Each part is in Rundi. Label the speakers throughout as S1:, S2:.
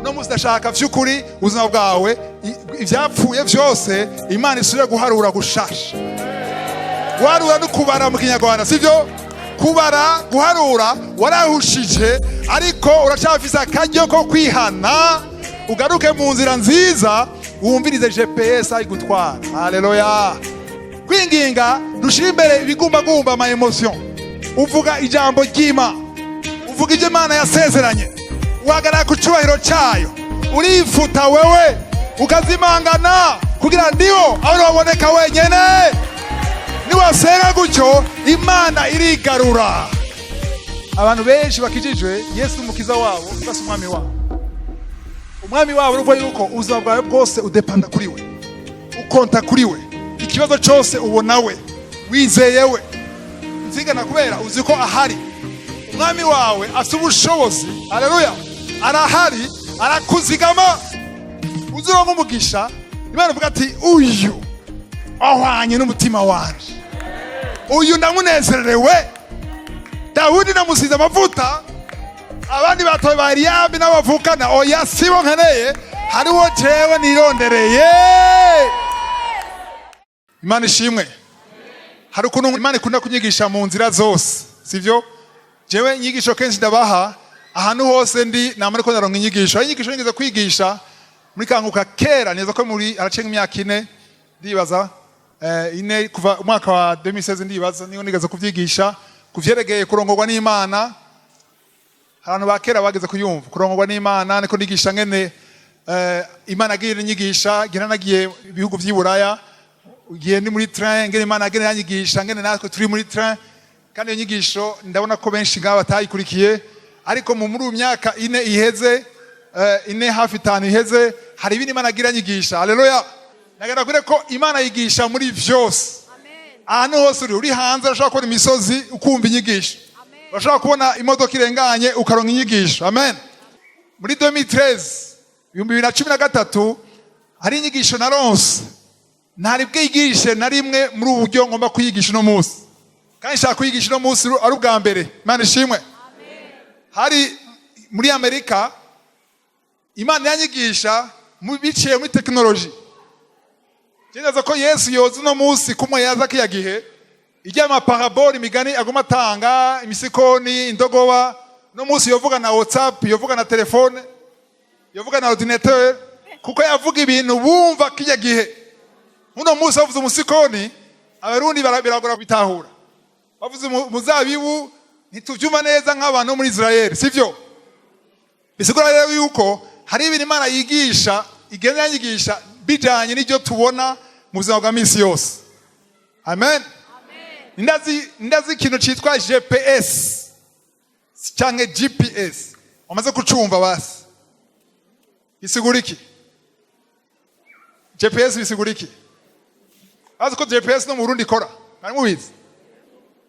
S1: no muzashaka vy'ukuri ubuzima bwawe ivyapfuye vyose Imana isubire guharura gushasha. Guharura no kubara mu Kinyarwanda sivyo? Kubara guharura warahushije ariko uracafisa akaryo ko kwihana ugaruke mu nzira nziza wumvirize GPS ari gutwara. Haleluya. Kwinginga dushira imbere ibigumbagumba ama emotion. Uvuga ijambo ry'Imana, uvuga ivyo Imana yasezeranye, uhagarara ku cyubahiro cyayo, urifuta wewe ukazimangana kugira ndiho aho waboneka wenyene. Niwasenga gutyo Imana irigarura. Abantu benshi bakijijwe Yesu umukiza wabo basi umwami wabo. Umwami wabo uruvuga yuko ubuzima bwawe bwose udepanda kuri we, ukonta kuri we, ikibazo cyose ubona we, wizeye we. Nzigana kubera uzi ko ahari umwami wawe afite ubushobozi. Haleluya. Arahari arakuzigama uzironka umugisha. Imana ivuga ati uyu ahwanye n'umutima wanje, uyu ndamunezerewe. Dawudi namusize amavuta, abandi batoye ba Eliyabi n'abavukana oya sibo nkeneye, hariho jewe nirondereye. Imana ishimwe. Hari ukuntu Imana ikunda kunyigisha mu nzira zose sivyo? Jewe inyigisho kenshi ndabaha ahantu hose ndi namara ko ndaronka inyigisho. Inyigisho nigeze kwigisha muri kanguka kera neza ko muri aracenga imyaka 4 ndibaza ine kuva umwaka wa 2016 ndibaza niyo nigeze kuvyigisha kuvyeregeye kurongorwa n'Imana. Abantu bakera bageze kuyumva kurongorwa n'Imana niko ndigisha ngene Imana agira inyigisha gira nagiye ibihugu vy'Iburaya ugiye ni muri train ngene Imana agira yanyigisha ngene natwe turi muri train kandi iyo nyigisho ndabona ko benshi ngaba batayikurikiye ariko mu muri myaka 4 iheze ine hafi 5 iheze hari ibindi Imana agira nyigisha. Haleluya. Nagenda kure ko Imana yigisha muri vyose. Amen. Ahantu hose uri hanze urashaka kubona imisozi ukumva inyigisho. Amen. Urashaka kubona imodoka irenganye ukaronka inyigisho. Amen. Muri 2013 2013 hari inyigisho naronse ntari bwigishe na rimwe muri ubu buryo ngomba kuyigisha no munsi kandi nshaka kuyigisha no munsi ari ubwa mbere. Imana ishimwe. Amen. Hari muri Amerika Imana yanyigisha mu biciye muri technology. Ngenza ko Yesu yoza no munsi kumwe yaza kiyagihe ijya ama parabole imigani agoma tanga imisikoni indogoba no munsi yovuga na WhatsApp yovuga na telefone yovuga na ordinateur kuko yavuga ibintu bumva kiyagihe. Uno munsi bavuze umusikoni abarundi biragora bitahura, bavuze muzabibu ntituvyuma neza nk'abantu muri Israel sivyo? Bisigura rero yuko hari ibintu Imana yigisha igenda yanyigisha bijanye n'ibyo tubona mu buzima bwa misi yose. Amen. Ndazi ikintu cyitwa GPS cyangwa GPS wamaze kucumva basi bisigura iki? GPS bisigura iki? Azi ko GPS no mu Burundi ikora kandi mubizi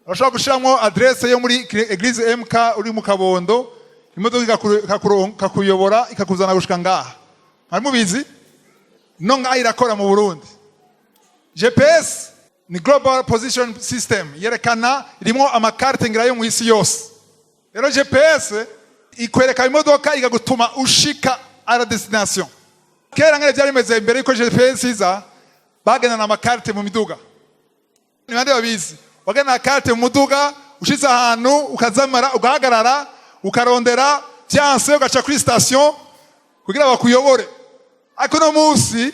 S1: urashobora gushiramo adresse yo muri Eglise MK uri mu Kabondo imodoka ikakuyobora ikakuzana gushika ngaha kandi mubizi no ngaha irakora mu Burundi. GPS ni Global Position System yerekana irimo amakarte ngira yo mu isi yose. Rero GPS ikwereka imodoka ikagutuma ushika à la destination. Kera ngene byari meze imbere yuko GPS iza bagena na makarte mu miduga. Ni bande babizi bagena na karte mu muduga ushize ahantu ukazamara ugahagarara ukarondera byanse ugaca kuri station kugira bakuyobore. Ariko no munsi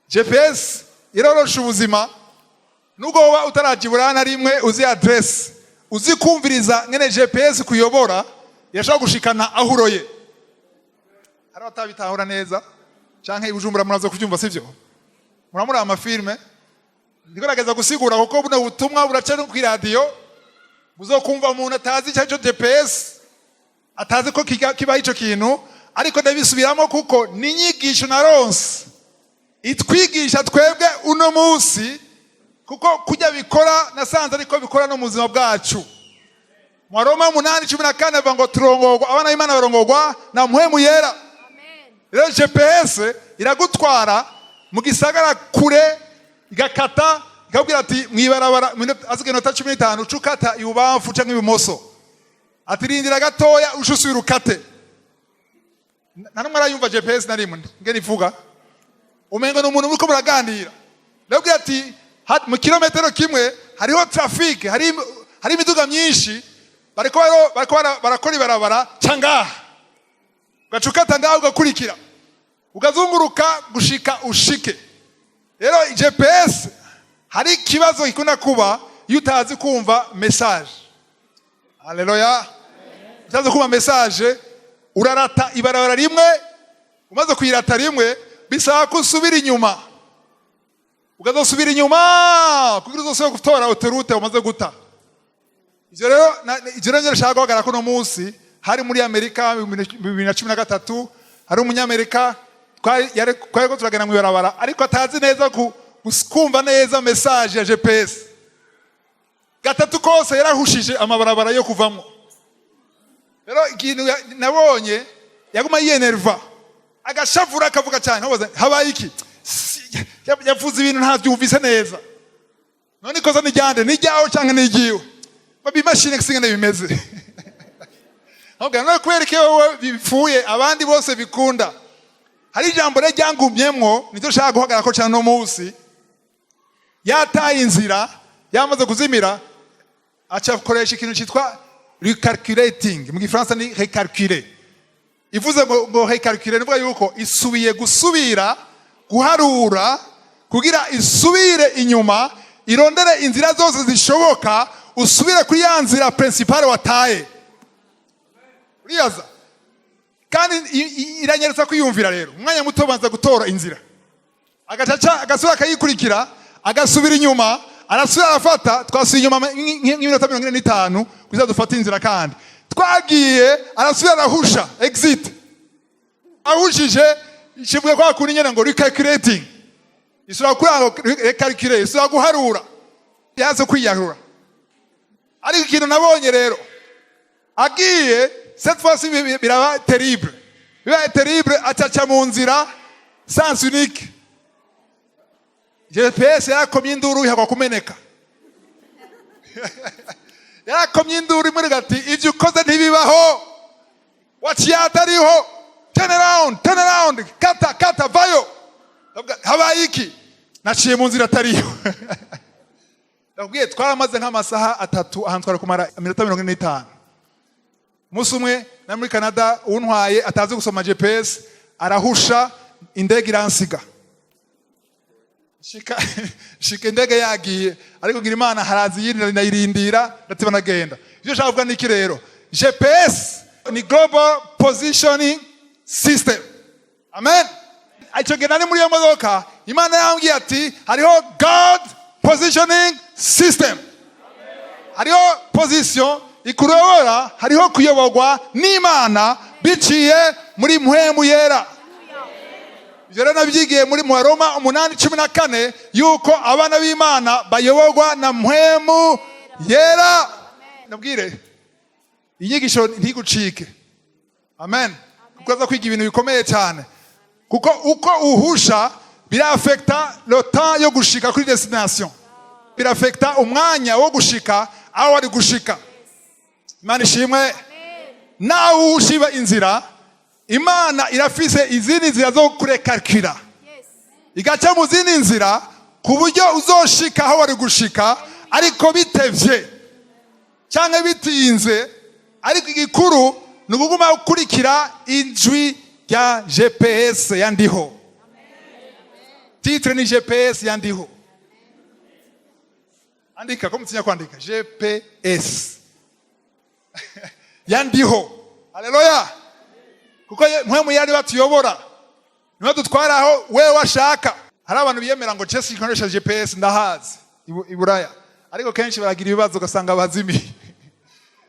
S1: GPS irorosha ubuzima nubwo wowe utarajibura na rimwe uzi address uzi kumviriza ngene GPS kuyobora yashaka gushikana ahuroye. Hari batabitahura neza canke ibujumbura murazo kuvyumva sivyo? Muramura amafilme ndigerageza gusigura kuko buno butumwa buraca no kuri radio buzokumva umuntu atazi cyo GPS atazi ko kiba ico kintu ariko ndabisubiramo kuko ninyigisho naronse itwigisha twebwe uno munsi kuko kujya bikora nasanze ariko bikora no mu buzima bwacu. Mu Roma 8:14 avuga ngo turongorwa abana b'Imana barongorwa na mpwemu yera. Amen. Rero GPS iragutwara mu gisagara kure igakata ikabwira ati mwibarabara azike nota 15 ucukata ibubamfu canke ibumoso ati rindira gatoya ushusubira ukate. nanumwe arayumva GPS na rimwe ngene ivuga umengo n'umuntu uriko muraganira ndabwira ati mu kilometero kimwe hariho traffic hari imiduga myinshi bariko barakora ibarabara cangaha ugacukata ngaho ugakurikira ugazunguruka gushika ushike rero GPS hari kibazo ikunda kuba iyo utazi kumva message. Haleluya. Utazi kumva message urarata ibarabara rimwe umaze kuyirata rimwe bisaba kusubira inyuma ukazosubira inyuma kugira uzosubire gutora autoroute umaze guta. Ivyo rero nshaka guhagarara ko no munsi hari muri Amerika 2013 hari umunyamerika twari ko turagenda mu ibarabara ariko atazi neza kumva neza message ya GPS. Gatatu kose yarahushije amabarabara yo kuvamo. Rero ikintu nabonye yaguma yenerva agashavura akavuga cyane habaye iki yavuze ibintu ntavyumvise neza none ikoza nijyande nijyaho cyangwa nigiwe babimashine kisingene bimeze okay no kwereke wowe bipfuye abandi bose bikunda hari ijambo ryangumyemwo nizo shaka guhagarara ko cyane no munsi yataye inzira yamaze kuzimira acha koresha ikintu cyitwa recalculating mu gifaransa ni recalculer ivuze ngo recalculer nivuga yuko isubiye gusubira guharura kugira isubire inyuma irondere inzira zose zishoboka usubire kuri ya nzira principale wataye uriyaza kandi iranyereza kwiyumvira rero umwanya muto banza gutora inzira agacaca agasubira akayikurikira agasubira inyuma arasubira arafata twasuye inyuma nk'iminota 45 kuza dufata inzira kandi twagiye arasubira arahusha exit ahushije ikivuye kwa kuri nyene ngo recalculating isura kurango recalculate isura guharura yazo kwiyahura ariko ikintu nabonye rero agiye cette fois biraba terrible acaca mu nzira sens unique GPS yarakomye induru ihakwa kumeneka yarakomye induru imuri gati ivyo ukoze ntibibaho waciyatariho turn around kata vayo habaye iki naciye mu nzira atariyo ndabwiye twaramaze nk'amasaha 3 ahantu twari kumara iminota 45 umunsi umwe na muri Canada untwaye atazi gusoma GPS arahusha indege iransiga shika indege yagiye ariko ngira Imana harazi yindi nayirindira ndatiba nagenda ivyo shaka kuvuga niki rero GPS ni global positioning system. Amen. Achogena ni muri modoka Imana yambwiye ati hariho God positioning system. Hariho position ikurobora hariho kuyoborwa n'Imana biciye muri mpwemu yera. Ivyo nabyigiye muri mu Roma 8:14 yuko abana b'Imana bayoborwa na mpwemu yera. Nabwire inyigisho ntigucike. Amen. Kukaza kwiga ibintu bikomeye cyane kuko uko uhusha birafecta le temps yo gushika kuri destination birafecta umwanya wo gushika aho ari gushika. Imana ishimwe. Nawe ushiba inzira Imana irafise izindi nzira zo kurekalkira igaca mu zindi nzira ku buryo uzoshika aho ari gushika ariko bitevye cyangwa bitinze ariko igikuru nuguma ukurikira ijwi rya GPS yandiho. Titre ni GPS yandiho. Andika ko mutinya kwandika GPS yandiho. Haleluya. Kuko mpwemu yari batuyobora niba dutwara aho wewe washaka. Hari abantu biyemera ngo Chelsea ikoresha GPS ndahazi iburaya ariko kenshi baragira ibibazo ugasanga bazimi.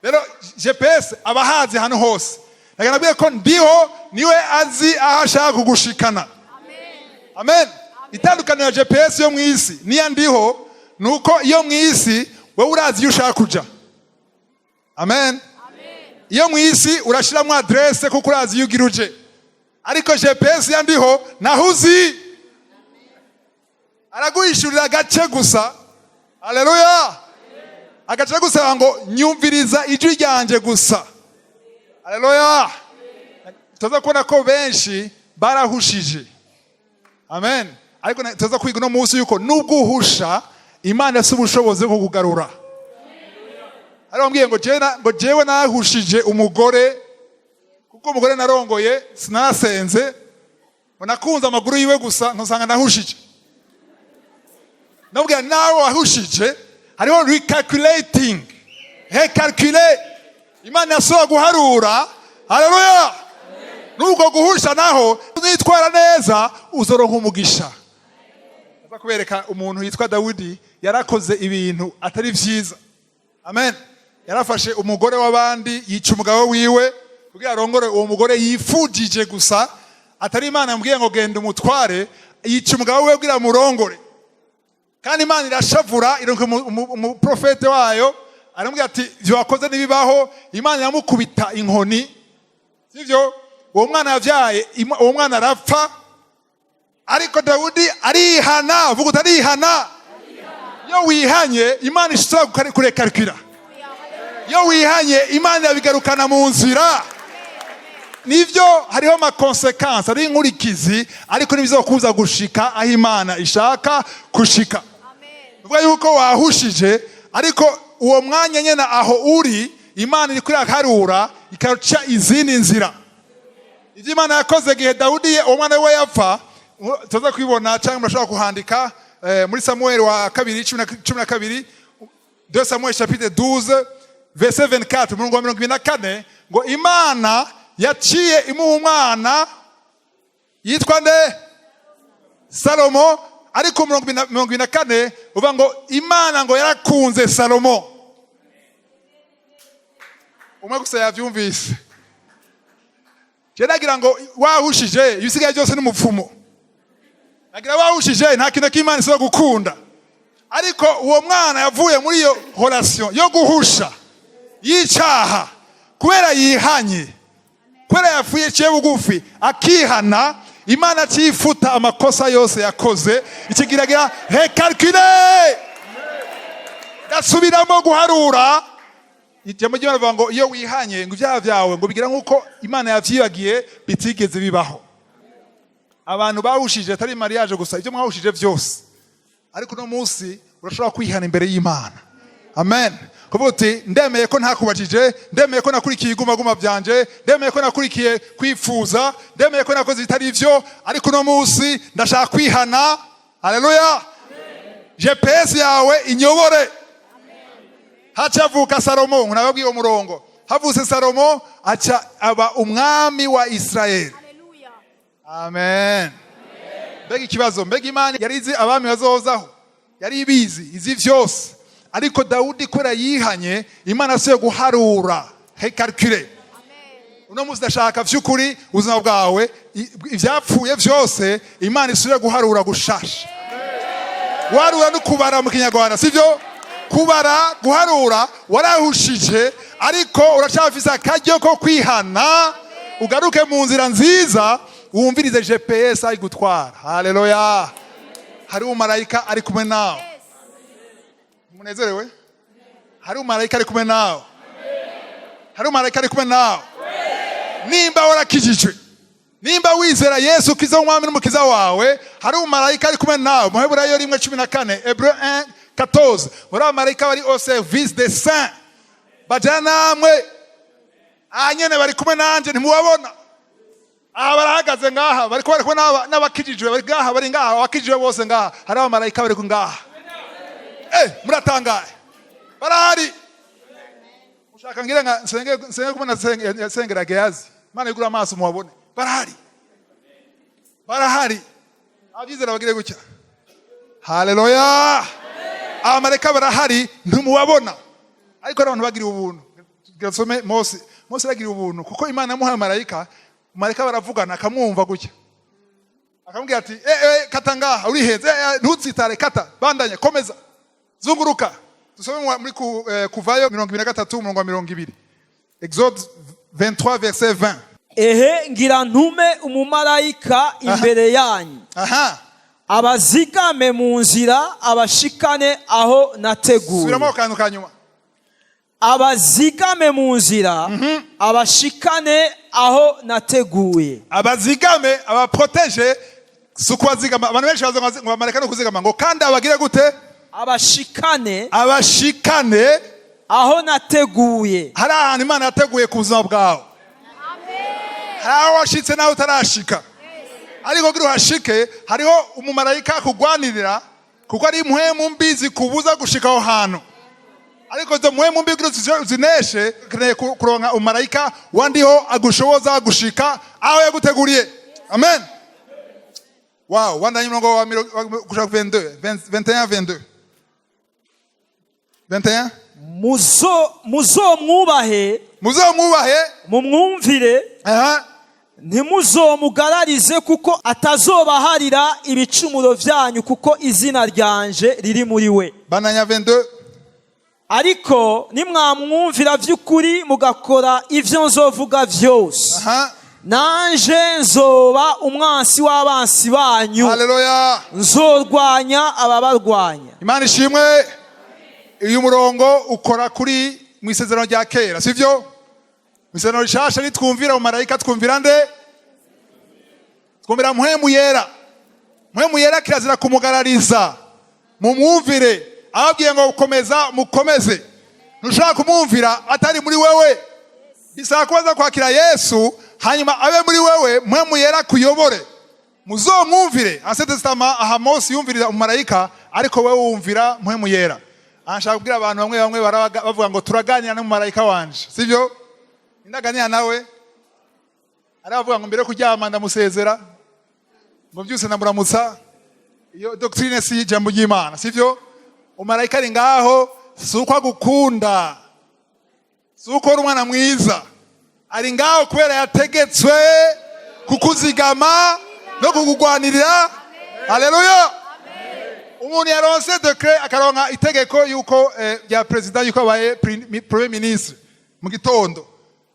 S1: Rero GPS abahazi hano hose naganabwiye ko ndiho niwe azi aho ashaka kugushikana. Amen. Itandukaniro ya GPS yo mwisi niya ndiho nuko iyo mwisi wewe urazi iyo ushaka kuja. Amen. Iyo mwisi urashiramo adresse kuko urazi iyo ugiruje ariko GPS yandiho nahuzi araguhishurira gace gusa. Haleluya. Agace gusa ngo nyumviriza ijwi ryanje gusa. Haleluya. tuza kubona ko benshi barahushije. Amen. Ariko tuza kwiga no munsi yuko nubwo uhusha Imana yafite ubushobozi bwo kugarura. Ari bambwiye ngo jewe nahushije umugore kuko umugore narongoye sinasenze nakunze amaguru yiwe gusa ntusanga nahushije. Nabwiye nawe wahushije hariho recalculating. Calculate. Imana yasohoye guharura. Haleluya. Nubwo guhusha naho nitwara neza uzoronka umugisha. Kubereka umuntu yitwa Dawidi yarakoze ibintu atari vyiza. Amen. Yarafashe umugore w'abandi yica umugabo wiwe kugira arongore uwo mugore yifujije gusa atari Imana yambwiye ngo genda umutware yica umugabo wiwe kugira murongore. Kandi Imana irashavura ironke umuprofete wayo aramubwira ati byo wakoze nibibaho. Imana yamukubita inkoni. Sivyo uwo mwana yavyaye uwo mwana arapfa. Ariko Dawidi arihana. Vuga utarihana. Yo wihanye Imana ishobora kurekarikira. Yo wihanye Imana yabigarukana mu nzira. Nivyo hariho ma consequence ari inkurikizi ariko nibizokuza gushika aho Imana ishaka kushika. Vuga yuko wahushije ariko uwo mwanya nyene aho uri Imana iri kuriharura ikaruca izindi nzira. Ivyo Imana yakoze gihe Dawidi umwana we yapfa tuza kwibona cyangwa murashobora kuhandika muri Samuel wa 2:12 2 Samuel chapitre 12 verset 24 murongo wa 24 ngo Imana yaciye imuha umwana yitwa nde Salomo. Ariko murongo 24 uvuga ngo Imana ngo yarakunze Salomo. Umwe gusa yavyumvise. Nagira ngo wahushije ibisigaye byose n'umupfumo. Nagira wahushije nta kintu k'Imana iso gukunda. Ariko uwo mwana yavuye muri iyo relation yo guhusha yicaha kubera yihanye. Kubera yafuye cye bugufi akihana Imana cifuta amakosa yose yakoze ikigiragira recalculer. Dasubiramo guharura. Ijambo ry'Imana rivuga ngo iyo wihanye ngo ibyaha byawe ngo bigira nkuko Imana yavyibagiye bitigeze bibaho. Abantu bahushije atari mariage gusa ibyo mwahushije byose. Ariko no munsi urashobora kwihana imbere y'Imana. Amen. Kuvuga uti ndemeye ko ntakubajije, ndemeye ko nakurikiye iguma byanje, ndemeye ko nakurikiye kwifuza, ndemeye ko nakoze bitari ivyo, ariko no munsi ndashaka kwihana. Haleluya. GPS yawe inyobore. Hacavuka Salomo nababwiye umurongo. Havuse Salomo aca aba umwami wa Israeli. Amen. Mbega ikibazo, mbega Imana yarizi abami bazozaho. Yari ibizi izi vyose. Ariko Dawidi kwera yihanye Imana asiye guharura. Calculer. Uno muzi ndashaka vy'ukuri ubuzima bwawe ivyapfuye vyose Imana isiye guharura gushasha. Warura no kubara mu Kinyarwanda sivyo? Kubara guharura warahushije ariko uracafise akaryo ko kwihana ugaruke mu nzira nziza wumvirize GPS ari gutwara. Haleluya. Hari umumarayika ari kumwe nawe. Munezerewe? Hari umumarayika ari kumwe nawe. Hari umumarayika ari kumwe nawe. Nimba warakijijwe, nimba wizera Yesu kiza umwami n'umukiza wawe, hari umumarayika ari kumwe nawe. Mu Heburayo 1:14, Hébreux 1:14, muri abamarayika bari au service des saints. Bajana namwe anyene bari kumwe nanje ntimubabona. Aha barahagaze ngaha bari kumwe n'abakijijwe bari ngaha bari ngaha abakijijwe bose ngaha hari abamarayika bari ku ngaha. Muratangaye. Barahari. Ushaka ngira nga senge kumana sengera Gehazi. Mana igura amaso muwabone. Barahari. Barahari. Abizera bagire gutya. Haleluya. Abamarayika barahari ntimubabona. Ariko abantu bagira ubuntu. Gasome Mose yagira ubuntu kuko Imana yamuhaye abamarayika. Marayika baravugana akamwumva gutya. Akamubwira ati kata ngaha uri heze ntutsitare kata bandanya komeza zunguruka. Tusome muri Kuvayo 23:20. Exode 23 verset 20.
S2: Ngira ntume umumarayika imbere yanyu. Abazigame mu nzira abashikane aho nateguye.
S1: Subiramo kantu kanyuma.
S2: abazigame mu nzira abashikane aho nateguye.
S1: Abazigame, abaproteje, suko bazigama. Abantu benshi bazo ngo bamareka no kuzigama ngo kandi abagire gute?
S2: Abashikane
S1: aho
S2: nateguye.
S1: Hari ahantu Imana yateguye ku buzima bwawe. Hari aho washitse naho utarashika. Ariko kugira uhashike hariho umumarayika kugwanirira kuko ari impwemu mbi zikubuza gushika aho hantu. Ariko zo mpwemu mbi kugira zineshe kuronka umumarayika wandiho agushoboza gushika aho yaguteguriye. Amen. Wow, wandanye murongo wa gushaka 21
S2: muzomwubahe mumwumvire ntimuzomugararize kuko atazobaharira ibicumuro vyanyu kuko izina ryanje riri muri we.
S1: Bandanya 22.
S2: Ariko nimwamwumvira vy'ukuri mugakora ivyo nzovuga vyose nanje nzoba umwansi w'abansi banyu.
S1: Haleluya.
S2: Nzorwanya ababarwanya.
S1: Imana ishimwe. Uyu murongo ukora kuri mu isezerano rya kera, sivyo? Mu isezerano rishasha nitwumvira umumarayika twumvira nde? Twumvira mpwemu yera. Mpwemu yera kirazira kumugarariza. Mumwumvire. Ababwiye ngo ukomeza mukomeze. Ntushaka kumwumvira atari muri wewe. Bisaba kubanza kwakira Yesu hanyuma abe muri wewe, mpwemu yera kuyobore. Muzomwumvire. Ancien Testament aha Mose yumvirira umumarayika ariko wewe wumvira mpwemu yera. Anshaka kubwira abantu bamwe bavuga ngo turaganira n'umumarayika wanje, sivyo? Indaganira nawe aravuga ngo mbere kuryama ndamusezera ngo byose namuramutsa. Iyo doctrine si jambo ry'Imana, sivyo? Umumarayika ari ngaho suko agukunda, suko uri umwana mwiza, ari ngaho kubera yategetswe kukuzigama no kukugwanirira. Haleluya. Umuntu yaronse decret akaronka itegeko yuko ya president yuko abaye premier ministre mu gitondo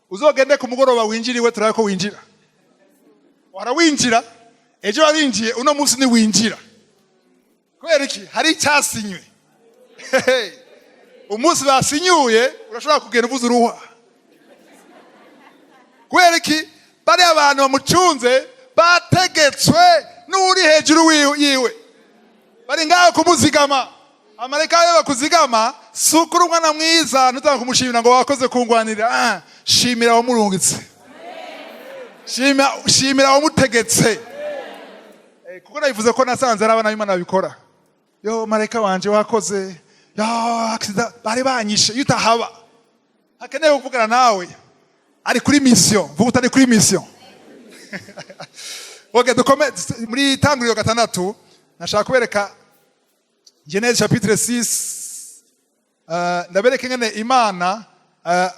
S1: uzogende ku mugoroba winjiriwe turako winjira. Warawinjira ejo warinjiye uno munsi ni winjira. Kubera iki? Hari cyasinywe. Umunsi basinyuye urashobora kugenda uvuza uruha. Kubera iki? Bari abantu bamucunze bategetswe n'uri hejuru yiwe. Bari ngaho kumuzigama. Amareka yo bakuzigama sukuru umwana mwiza nutaka kumushimira ngo wakoze kungwanira. Shimira wo murungitse. Shimira wo mutegetse. Kuko nayivuze ko nasanze arabana b'Imana babikora. Yo mareka wanje wakoze. Yo akida bari banyishe yutahaba. Hakeneye kuvugana nawe. Ari kuri mission. Vuga utari kuri mission. Okay, dukome muri Tanguriro 6. Nashaka kubereka Genèse chapitre 6. Ndabereka ngene Imana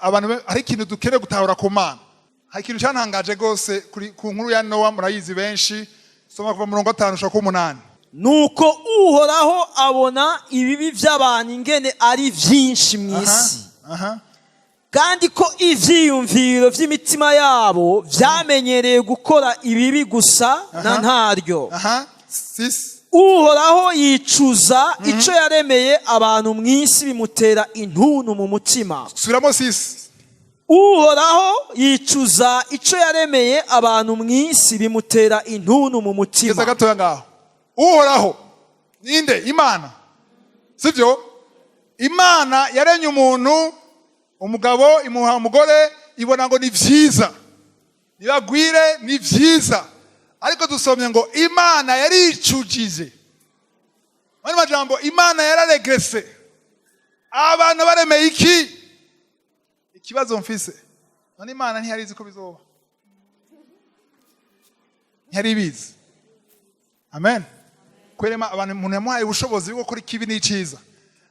S1: abantu hari ikintu dukere gutahura ku Mana. Hari ikintu cyantangaje gose ku nkuru ya Nowa murayizi benshi. Soma kuva 5 ushaka 8.
S2: Nuko Uhoraho abona ibibi by'abantu ingene ari vyinshi mw'isi. Kandi ko ivyiyumviro vy'imitima yabo vyamenyereye gukora ibibi gusa na ntaryo. Uhoraho yicuza ico yaremeye abantu mw'isi bimutera intuntu mu mutima.
S1: Subiramo 6.
S2: Uhoraho yicuza ico yaremeye abantu mw'isi bimutera intuntu mu mutima.
S1: Keza gatoya ngaho. Uhoraho ninde? Imana. Sivyo? Imana yarenye umuntu, umugabo imuha umugore, ibona ngo ni vyiza. Nibagwire ni vyiza. Ariko dusomye ngo Imana yaricujije. Mani majambo Imana yararegrese. Abantu baremeye iki? Ikibazo mfise. None Imana ntiyarizi ko bizoba. Ntiyaribizi. Amen. Kwerema abantu umuntu yamuhaye ubushobozi bwo kuri kibi n'iciza.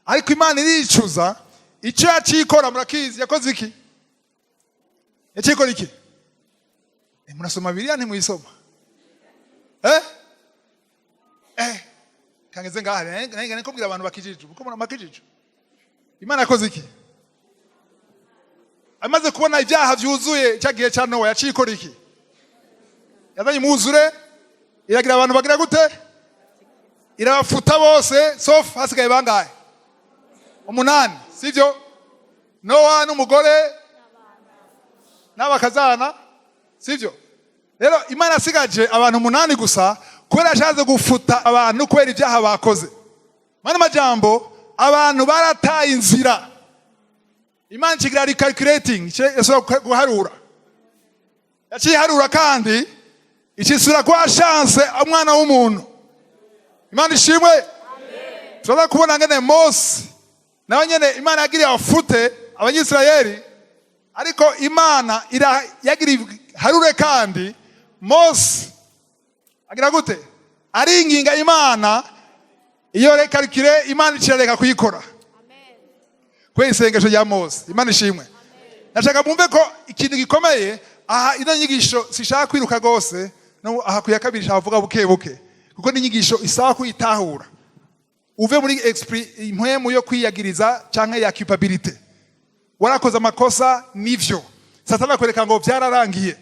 S1: Ariko Imana iricuza ico yacikora murakizi yakoze iki? Yacikora iki? Murasoma Bibiliya ntimuyisoma. Kangeze ngahari nenge kubwira abantu bakijije uko mura makijije. Imana yakoze iki? Amaze kubona ibyaha byuzuye cyagiye cya Nowa yacikora iki? Yazanye muzure iragira abantu bagira gute? Irabafuta bose sauf hasigaye bangahe? 8, sivyo? Nowa n'umugore n'abakazana, sivyo? Rero Imana asigaje abantu 8 gusa kubera ashaze gufuta abantu kubera ibyaha bakoze. Mana majambo abantu barataye inzira. Imana kigira recalculating, yasura guharura. Yaciye harura kandi ikisura kwa chance umwana w'umuntu. Imana ishimwe. Amen. Turaza kubona ngene Mose nawe nyene Imana yagiriye afute abanyisirayeli, ariko Imana yagiriye harure kandi Mose agira gute? Aringinga Imana iyo recalcule Imana icireka kuyikora. Amen. Kwe isengesho rya Mose. Imana ishimwe. Nashaka mumve ko ikintu gikomeye aha ino nyigisho sishaka kwiruka gose no aha kuyakabiri shavuga buke buke kuko ni nyigisho isaba kuyitahura uve muri impwemu yo kwiyagiriza canke ya culpability. Warakoze amakosa nivyo Satani akwereka ngo byararangiye,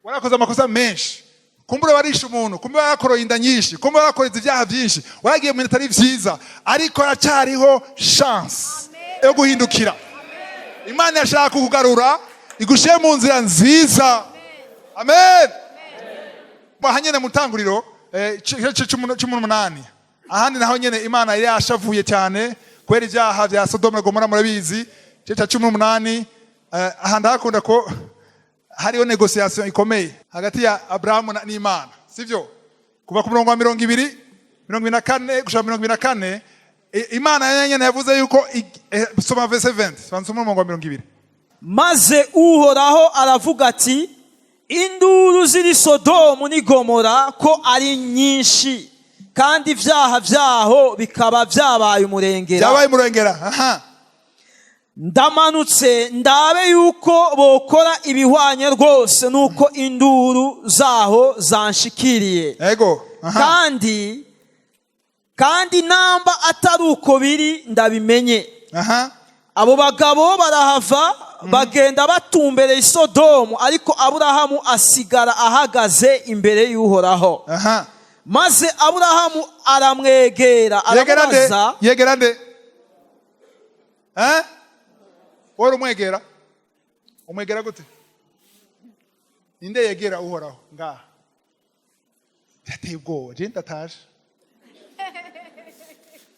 S1: warakoze amakosa menshi, kumbura warisha umuntu, kumbura yakoroye inda nyinshi, kumbura warakoreza ibyaha byinshi, waragiye mu bitari vyiza, ariko aracyariho chance yo guhindukira. Imana yashaka kukugarura igushiye mu nzira nziza. Amen. Bahanyene mutanguriro 18 ahandi naho nyene Imana yari yashavuye cyane kwera ibyaha bya Sodoma na Gomora murabizi 18 ahandi hakunda ko hariho negotiation ikomeye hagati ya Abrahamu n'Imana, sivyo? Kuva ku murongo wa 24 gushaka 24 Imana nyene yavuze yuko soma verse 20 bansoma umurongo wa 20.
S2: Maze Uhoraho aravuga ati, induru ziri Sodomu ni Gomora ko ari nyinshi kandi ibyaha byaho bikaba byabaye umurengera.
S1: Byabaye umurengera. Aha.
S2: Ndamanutse ndabe yuko bokora ibihwanye rwose nuko induru zaho zanshikiriye.
S1: Ego.
S2: Aha. Kandi namba atari uko biri ndabimenye.
S1: Aha.
S2: Abo bagabo barahava bagenda batumbereye Sodomu, ariko Aburahamu asigara ahagaze imbere y'Uhoraho.
S1: Aha.
S2: Maze Aburahamu aramwegera aramubaza.
S1: Yegera nde? Wari umwegera? Umwegera gute? Ninde yegera Uhoraho ngaha? Yateye ubwoba, je ndataje.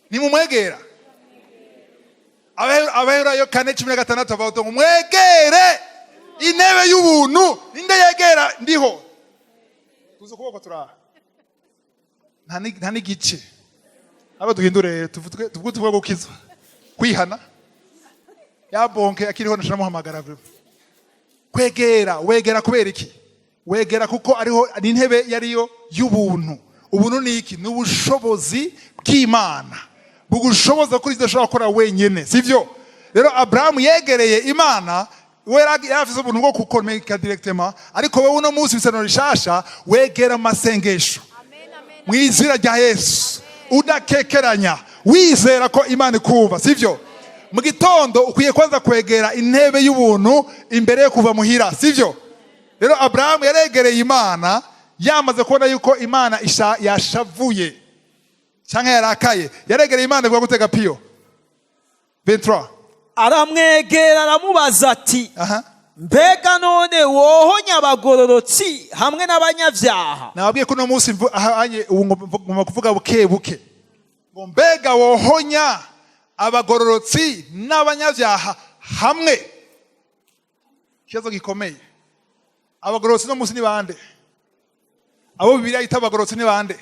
S1: Ni mumwegera? Abaherayo 4:16 bavuga ngo mwegere intebe y'ubuntu. Ninde yegera? Ndiho. Tuzo kuboko turaha. Nta n'igice. Aba duhindure tuvuge tuvuga gukizwa. Kwihana. Yabonke akiriho nashamuhamagara byo. Kwegera, wegera kubera iki? Wegera kuko ariho intebe yariyo y'ubuntu. Ubuntu ni iki? N'ubushobozi bw'Imana. Bugushoboza kuri idashobora gukora wenyene, sivyo? Rero Abrahamu yegereye Imana, we yafize ubuntu bwo gukomeka directement, ariko wewe uno munsi bisano rishasha wegera masengesho. Mwizira rya Yesu, udakekeranya, wizera ko Imana ikumva, sivyo? Mu gitondo ukwiye kwanza kwegera intebe y'ubuntu imbere yo kuva muhira, sivyo? Rero Abrahamu yaregereye Imana, yamaze kubona yuko Imana yashavuye cyangwa yarakaye, yaregereye Imana bwa gutega Pio 23.
S2: Aramwegera aramubaza ati, mbega none wohonya abagororotsi hamwe n'abanyabyaha?
S1: Nababwiye ko no munsi ahanye ngomba kuvuga buke buke ngo mbega wohonya abagororotsi n'abanyabyaha hamwe. Kibazo gikomeye. Abagororotsi no munsi ni bande? Abo Bibiliya yita abagororotsi ni bande?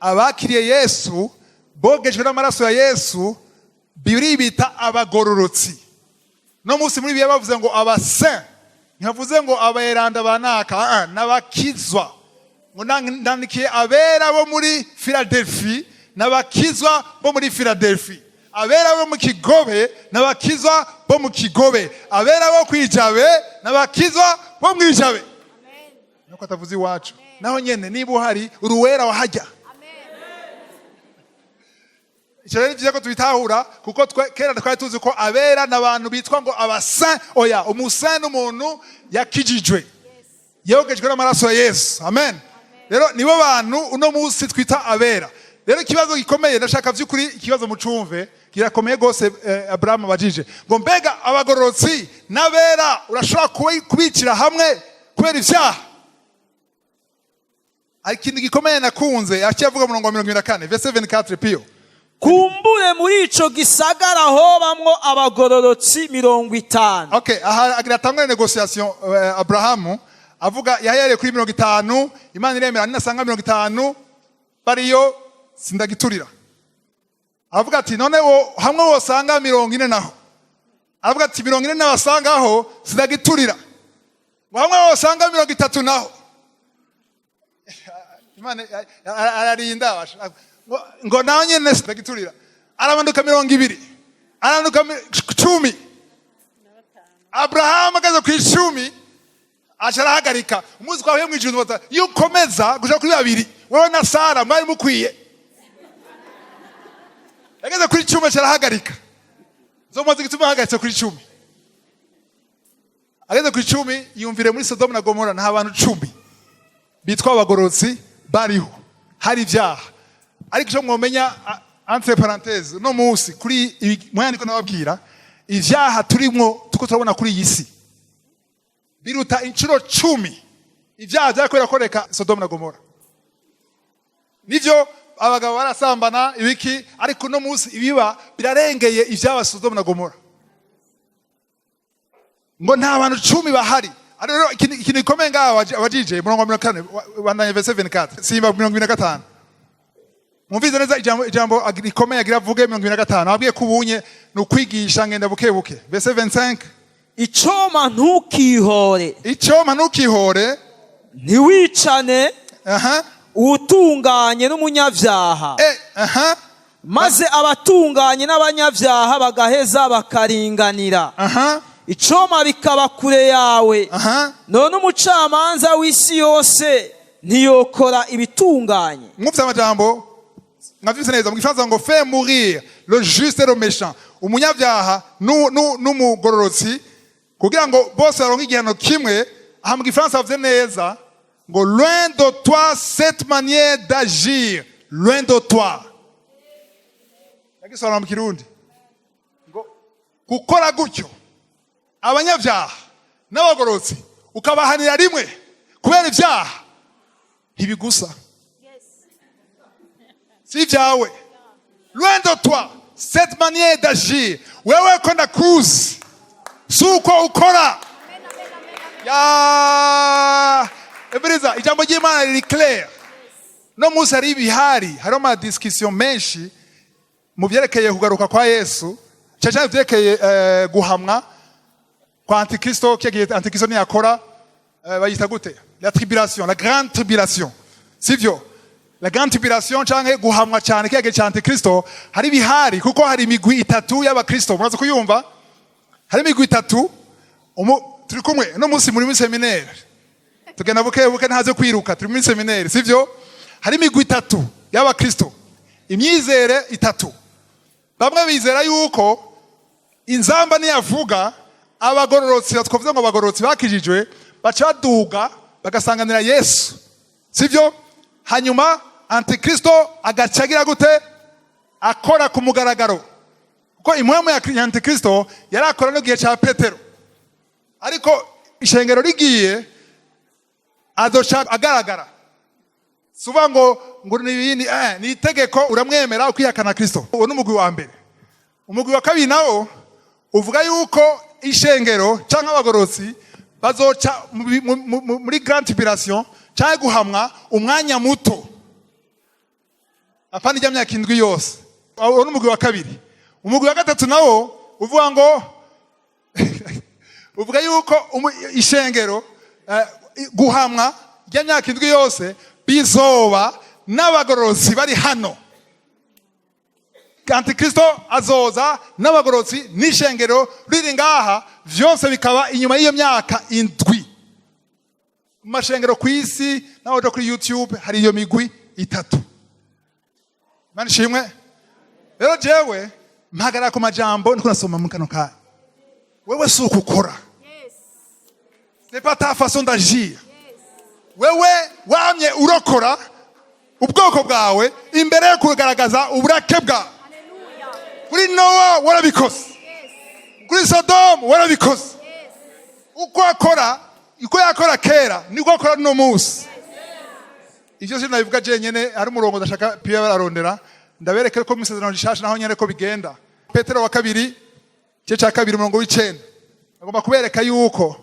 S1: Abakiriye Yesu, bogejwe n'amaraso ya Yesu, Bibiliya bita abagororotsi. No munsi muri Bibiliya bavuze ngo abasaint, ntibavuze ngo abayeranda banaka, n'abakizwa. Ngo ndandikiye abera bo muri Philadelphia n'abakizwa bo muri Philadelphia, abera bo mu Kigobe n'abakizwa bo mu Kigobe, abera bo kwijabe n'abakizwa bo mu Ijabe. Amen. Nuko atavuze iwacu. Naho nyene niba uhari uruwera wahajya. Icyari byiza ko tubitahura kuko kera twari tuzi ko abera n'abantu bitwa ngo abasaint. Oya, umusaint n'umuntu yakijijwe, yogejwe n'amaraso ya Yesu. Amen. Rero nibo bantu uno munsi twita abera. Rero ikibazo gikomeye ndashaka by'ukuri ikibazo mucumve kirakomeye gose Abraham abajije ngo mbega abagororotsi n'abera urashobora kubicira hamwe kubera ivyaha. Ikintu gikomeye nakunze aciyavuga mu 24 verse 24 pio
S2: kumbure muri ico gisagara ho bamwo abagororotsi 50.
S1: Okay, aha agira tangwe negotiation Abraham avuga yahereye kuri 50 Imana iremera ninasanga 50 bariyo sindagiturira. Avuga ati none wo hamwe wosanga 40 naho. Avuga ati 40 nabasangaho sindagiturira. Hamwe wosanga 30 naho. Imana ararinda ngo nawe nyene sindagiturira. Aramanduka 20. Aramanduka 10. Abraham agaze ku 10 asharahagarika. Umuzi kwawe mu ijuru bata yukomeza gushaka kuri 2 wewe na Sara mwari mukwiye. Agaze kuri 10 asharahagarika. Zomaze gituma hagaritse kuri 10. Agaze kuri 10 yumvire muri Sodoma na Gomora nta bantu 10 bitwa abagororotsi bariho hari ivyaha. Ariko cyo mwomenya entre parenthèse no musi kuri mwandiko nababwira ivyaha turimwo tuko turabona kuri iyi si biruta incuro 10 ivyaha byakorera koreka Sodoma na Gomora. Nivyo abagabo barasambana ibiki ariko no musi ibiba birarengeye ivyaba Sodoma na Gomora. Ngo nta bantu 10 bahari. Rero ikintu gikomeye ngaho abajije 24 bandanye verse 24 simba 25. Mumvize neza ijambo rikomeye agira avuge 25 abwiye kubunye no kwigisha ngenda bukebuke verse 25
S2: icoma ntukihore ntiwicane utunganye n'umunyavyaha maze abatunganye n'abanyavyaha bagaheza bakaringanira icoma bikaba kure yawe none umucamanza w'isi yose ntiyokora ibitunganye.
S1: Mwumvise amajambo ngavyise neza mu Gifaransa ngo faire mourir le juste et le méchant. Umunyavyaha n'umugororotsi kugira ngo bose baronke igihano kimwe. Aha mu Gifaransa bavuze neza ngo loin de toi cette manière d'agir, loin de toi. Yagisobanura mu Kirundi ngo gukora gutyo abanyavyaha n'abagororotsi ukabahanira rimwe kubera ivyaha ntibigusa. Si vyawe loin de toi cette manière d'agir wewe ko ndakuzi suko ukora ya ebiriza ijambo ry'Imana riri clair. No musi hari ibihari hari ama discussion menshi mu byerekeye kugaruka kwa Yesu cyane byerekeye guhamwa kwa Antikristo kigiye Antikristo ni yakora bayita gute la tribulation la grande tribulation sivyo la grande tribulation canke guhamwa cyane kigiye cya Antikristo hari bihari kuko hari imigwi 3 y'abakristo muraza kuyumva hari imigwi 3 turi kumwe no musi muri seminaire tugenda buke ntaze kwiruka turi muri seminaire sivyo hari imigwi 3 y'abakristo imyizere 3 bamwe bizera yuko inzamba niyavuga abagororotsi twavuze ngo abagororotsi bakijijwe baca baduga bagasanganira Yesu sivyo hanyuma Antikristo agacagira gute akora ku mugaragaro kuko imwemo ya Antikristo yarakora no gihe cya Petero ariko ishengero rigiye adocha agaragara suba ngo nibindi ni itegeko uramwemera ukwihakana Kristo. Uwo n'umugwi wa mbere. Umugwi wa kabiri nawo uvuga yuko ishengero canke abagorotsi bazoca muri grande tribulation canke guhamwa umwanya muto apana myaka 7 yose. Uwo n'umugwi wa kabiri. Umugwi wa gatatu nawo uvuga ngo uvuga yuko ishengero guhamwa myaka 7 yose bizoba n'abagorotsi bari hano. Antikristo azoza n'abagorotsi n'ishengero riri ngaha vyose bikaba inyuma y'iyo myaka 7. Mashengero kwisi naho kuri YouTube hari iyo migwi 3. Mani shimwe. Rero jewe mpagara ku majambo ndiko nasoma mu kano kaye. Wewe suko ukora. Yes. C'est pas ta façon d'agir. Yes. Wewe wamye urokora ubwoko bwawe imbere yo kugaragaza uburake bwawe. kuri Nowa warabikoze, kuri Sodomu warabikoze. Uko yakora kera niko akora no munsi. Ivyo se nabivuga je nyene ari umurongo ndashaka pia bararondera ndabereke ko misezerano rishasha naho nyene ko bigenda. Petero wa kabiri cye cya kabiri umurongo w'icenda agomba kubereka yuko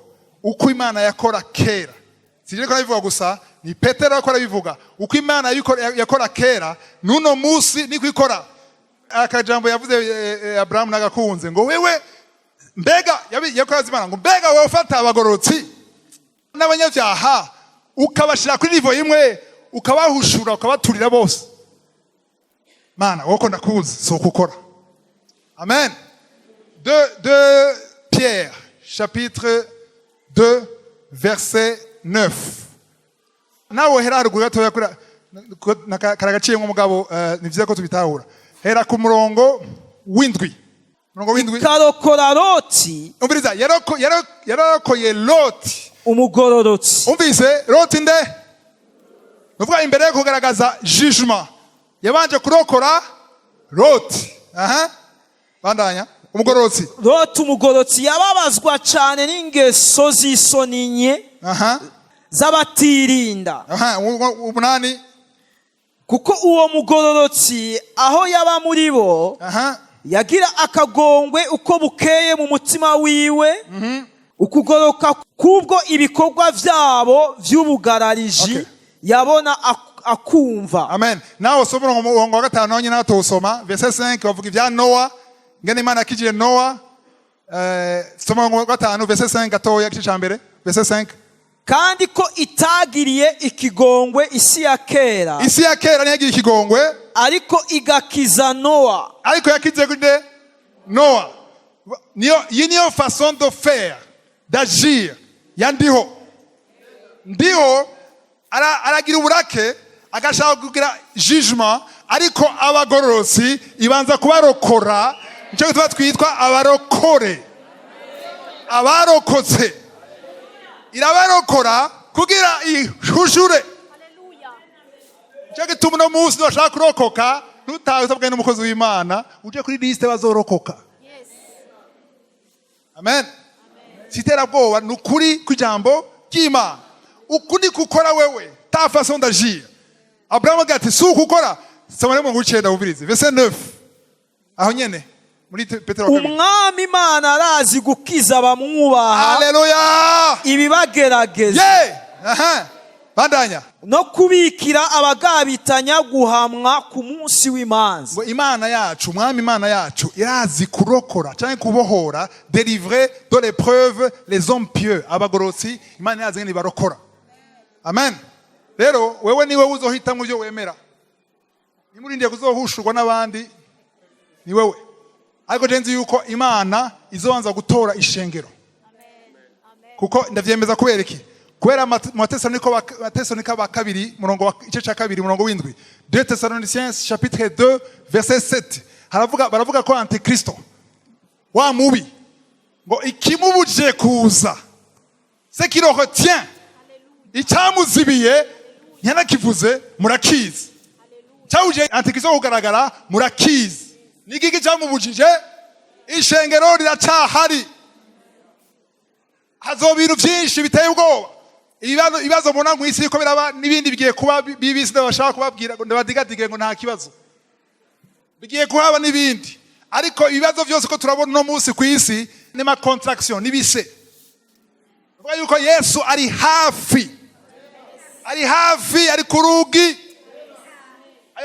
S1: uko Imana yakora kera, sije ko nabivuga gusa, ni Petero akora bivuga uko Imana yakora kera nuno munsi niko ikora. Akajambo yavuze Abraham nagakunze ngo wewe mbega yakoze Imana ngo mbega wowe ufata abagorotsi n'abanyabyaha ukabashira kuri nivo imwe ukabahushura ukabaturira bose. Mana woko ndakuzi so kukora. Amen. De Pierre chapitre 2 verset 9. Nawe hera haruguru gatoya kuri karagaciye nk'umugabo nivyiza ko tubitahura. Hera ku murongo w'indwi. Murongo w'indwi.
S2: Karokora Loti.
S1: Umviriza yararokoye Loti
S2: umugororotsi.
S1: Umvise Loti nde? Nuvuga imbere yo kugaragaza jugement yabanje kurokora Loti. Bandanya umugororotsi.
S2: Loti umugororotsi yababazwa cyane n'ingeso z'isoni z'abatirinda.
S1: Umunani.
S2: Kuko uwo mugororotsi aho yaba muri bo yagira akagongwe uko bukeye mu mutima wiwe, ukugoroka kubwo ibikorwa vyabo vy'ubugarariji yabona akumva.
S1: Amen. Naho soma umurongo wa gatanu naho nyine natosoma verset 5 bavuga ibya Nowa ngene Imana yakijije Nowa. Soma umurongo wa gatanu verset 5 gatoya gice cyambere verset 5.
S2: Kandi ko itagiriye ikigongwe isi ya kera.
S1: Isi ya kera ntiyagira ikigongwe
S2: ariko igakiza Nowa.
S1: Ariko yakize gute Nowa? Niyo façon de faire, d'agir ya NDIHO. NDIHO aragira uburake agashaka kugira jugement, ariko abagororotsi ibanza kubarokora. Nicyo gituma twitwa abarokore, abarokotse. Irabarokora kugira ihujure. Nicyo gituma no munsi bashaka kurokoka ntutawe utabwaye n'umukozi w'Imana uje kuri liste bazorokoka. Amen. Sitera bwoba nukuri kujambo ry'Imana. Ukuni kukora wewe ta façon d'agir. Abraham gati su kukora samare mu gucenda ubirize verset 9. Aho nyene muri Petero wa kabiri.
S2: Umwami Imana arazi gukiza abamwubaha.
S1: Haleluya.
S2: Ibibagerageza.
S1: Bandanya.
S2: No kubikira abagabitanya guhamwa ku munsi w'imanza.
S1: Ngo Imana yacu, umwami Imana yacu irazi kurokora cyangwa kubohora, délivrer de l'épreuve les hommes pieux. Abagorotsi Imana yazi ngene barokora. Amen. Rero wewe niwe uzohita mu byo wemera. Nimurindiye kuzohushurwa n'abandi ni wewe. Ariko jenzi yuko Imana izobanza gutora ishengero. Kuko ndavyemeza kubera iki? Kubera mu Thessalonika ba kabiri murongo wa ice ca kabiri murongo w'indwi. 2 Thessaloniciens chapitre 2 verset 7. Baravuga ko Antikristo wa mubi ngo ikimubuje kuza, ce qui le retient, icyamuzibiye nyanakivuze murakizi. Cyawuje Antikristo kugaragara murakizi. Nigiki cyamubujije? Ishengero riracahari. Hazobintu byinshi biteye ubwoba. Ibibazo mbona mu isi ko biraba nibindi bigiye kuba bibisi ndabashaka kubabwira ngo ndabadigadige ngo nta kibazo. Bigiye kuhaba nibindi. Ariko ibibazo byose ko turabona no munsi ku isi ni ma contraction nibise. Vuga yuko Yesu ari hafi. Ari hafi, ari kurugi.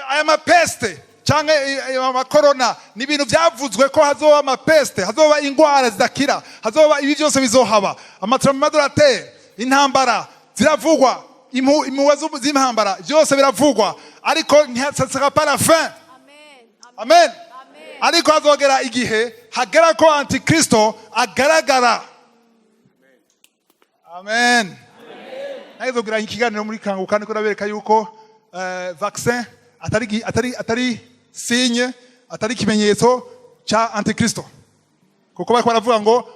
S1: Aya mapeste cyangwa ama corona ni ibintu byavuzwe ko hazoba amapeste, hazoba ingwara zidakira, hazoba ibi byose bizohaba. Amatramadorateur, intambara ziravugwa, impuwe z'intambara byose biravugwa, ariko ntihasasira pas la fin. Amen. Ariko hazogera igihe hagera ko Antikristo agaragara. Amen. Nazogira ikiganiro muri kanguka niko nabereka yuko vaccin atari signe, atari kimenyetso cha Antikristo. Kuko bako baravuga ngo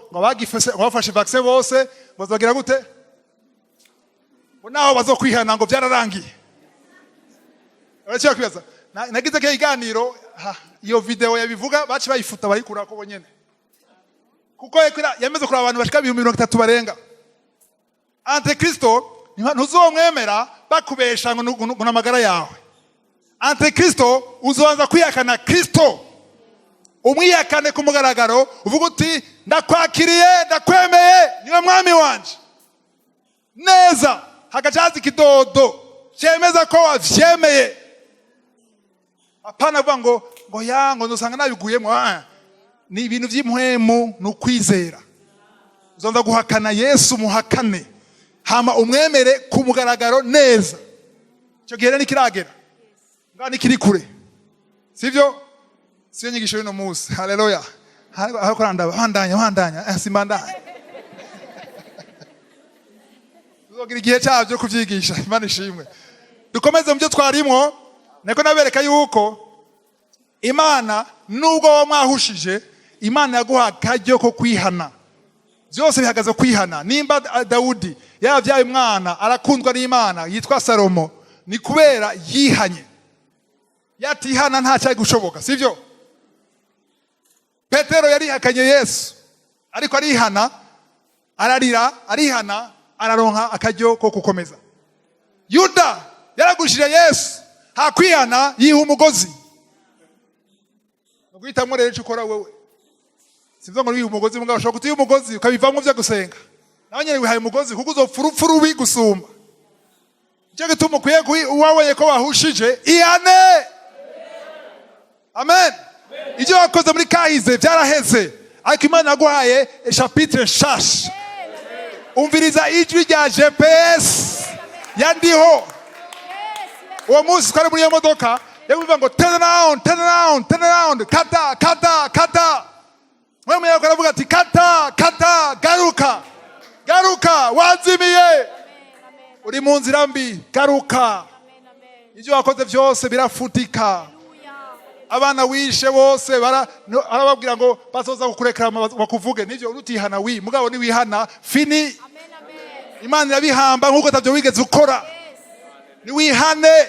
S1: bafashe vaccin bose bazogira gute? Naho bazokwihana ngo byararangiye. Uracyo kwibaza. Nagize ke iganiro iyo video yabivuga baci bayifuta bayikura ko bonyene kuko yameze kuri abantu bashika 30 barenga. Antikristo ntuzomwemera bakubesha ngo namagara yawe. Antikristo uzoanza kwiyakana Kristo, umwiyakane ku mugaragaro uvuga uti ndakwakiriye ndakwemeye niwe mwami wanje neza, hagacazi kidodo cyemeza ko wavyemeye. Apana vuga ngo yango ndosanga nabiguyemo. Ni ibintu by'impwemu n'ukwizera. Uzonza guhakana Yesu, muhakane hama umwemere ku mugaragaro neza. Cyo gihe nikiragera ngani kiri kure, sivyo? Siyo nyigisho y'uno munsi. Haleluya. Hariko bandanya simbandanya. Uzogira igihe cyavyo kuvyigisha. Imana ishimwe. Dukomeze mu byo twarimo. Neko nabereka yuko Imana nubwo mwahushije, Imana yaguha akajyo ko kwihana. Byose bihagaze kwihana. Nimba Dawudi yavyaye umwana arakundwa n'Imana yitwa Salomo, ni kubera yihanye. Yatihana nta cyari gushoboka, sivyo? Petero yarihakanye Yesu, ariko arihana, ararira, arihana, araronka akajyo ko gukomeza. Yuda yaragushije Yesu, hakwihana yiha umugozi. Guhitamwo rero icyo ukora wewe. Sivyo ngo wiha umugozi mugabo ushobora kutiha umugozi ukabivamwo byo gusenga. Nawe nyene wihaye umugozi kuko uzopfurupfuru ubi gusumba. Icyo gituma ukwiye uwabonye ko wahushije ihane. Amen. Ibyo wakoze muri kahize byaraheze, ariko Imana yaguhaye chapitre nshasha. Umviriza ijwi rya GPS ya NDIHO. Uwo munsi twari muri iyo modoka yavuga ngo turn around, kata. Wewe mwenyewe ukavuga ati kata, garuka, wazimiye. Uri mu nzira mbi, garuka. Ibyo wakoze byose birafutika. Abana wishe bose arababwira ngo basoza kukurekera bakuvuge, nivyo urutihana mugabo ni wihana fini. Imana irabihamba nkuko tavyo wigeze ukora. Ni wihane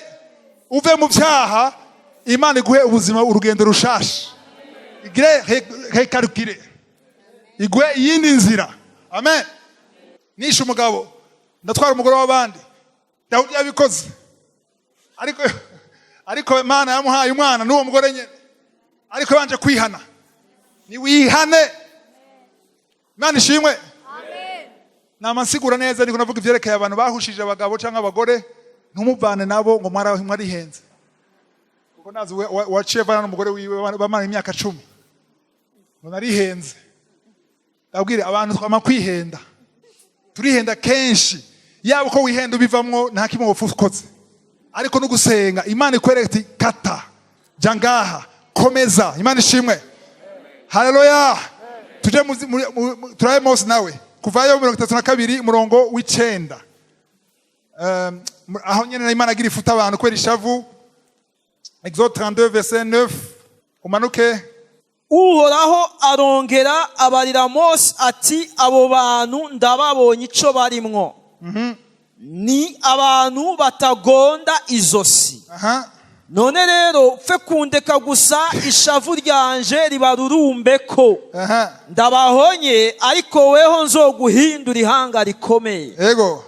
S1: uve mu byaha, Imana iguhe ubuzima urugendo rushasha. Igire hekarukire, igwe yindi nzira. Amen. Nishe umugabo ndatwara umugore w'abandi, Dawudi yabikoze, ariko Imana yamuhaye umwana n'uwo mugore nyene, ariko banje kwihana. Ni wihane. Imana ishimwe. Amen. Namasigura neza niko navuga ivyerekeye abantu bahushije abagabo cyangwa abagore, ntumuvane nabo ngo mwarihenze. Kuko nazi waciye vana n'umugore wiwe bamara imyaka 10. Ngo narihenze. Ndabwire abantu twama kwihenda. Turihenda kenshi. Yaba uko wihenda ubivamwo nta kimwe wofukoze. Ariko no gusenga Imana ikwereka ati kata, jangaha, komeza. Imana ishimwe. Haleluya. Tuje turaye Mose nawe kuvayo 32 murongo w'9. Aho nyene na Imana agira ifuta abantu kwera ishavu. Exode 32 verset 9. Umanuke.
S2: Uhoraho arongera abarira Mose ati abo bantu ndababonye ico barimwo. Ni abantu batagonda izosi. None rero pfe kundeka gusa ishavu ryanje ribarurumbeko. Ndabahonye ariko weho nzoguhindura ihanga rikomeye. Ego.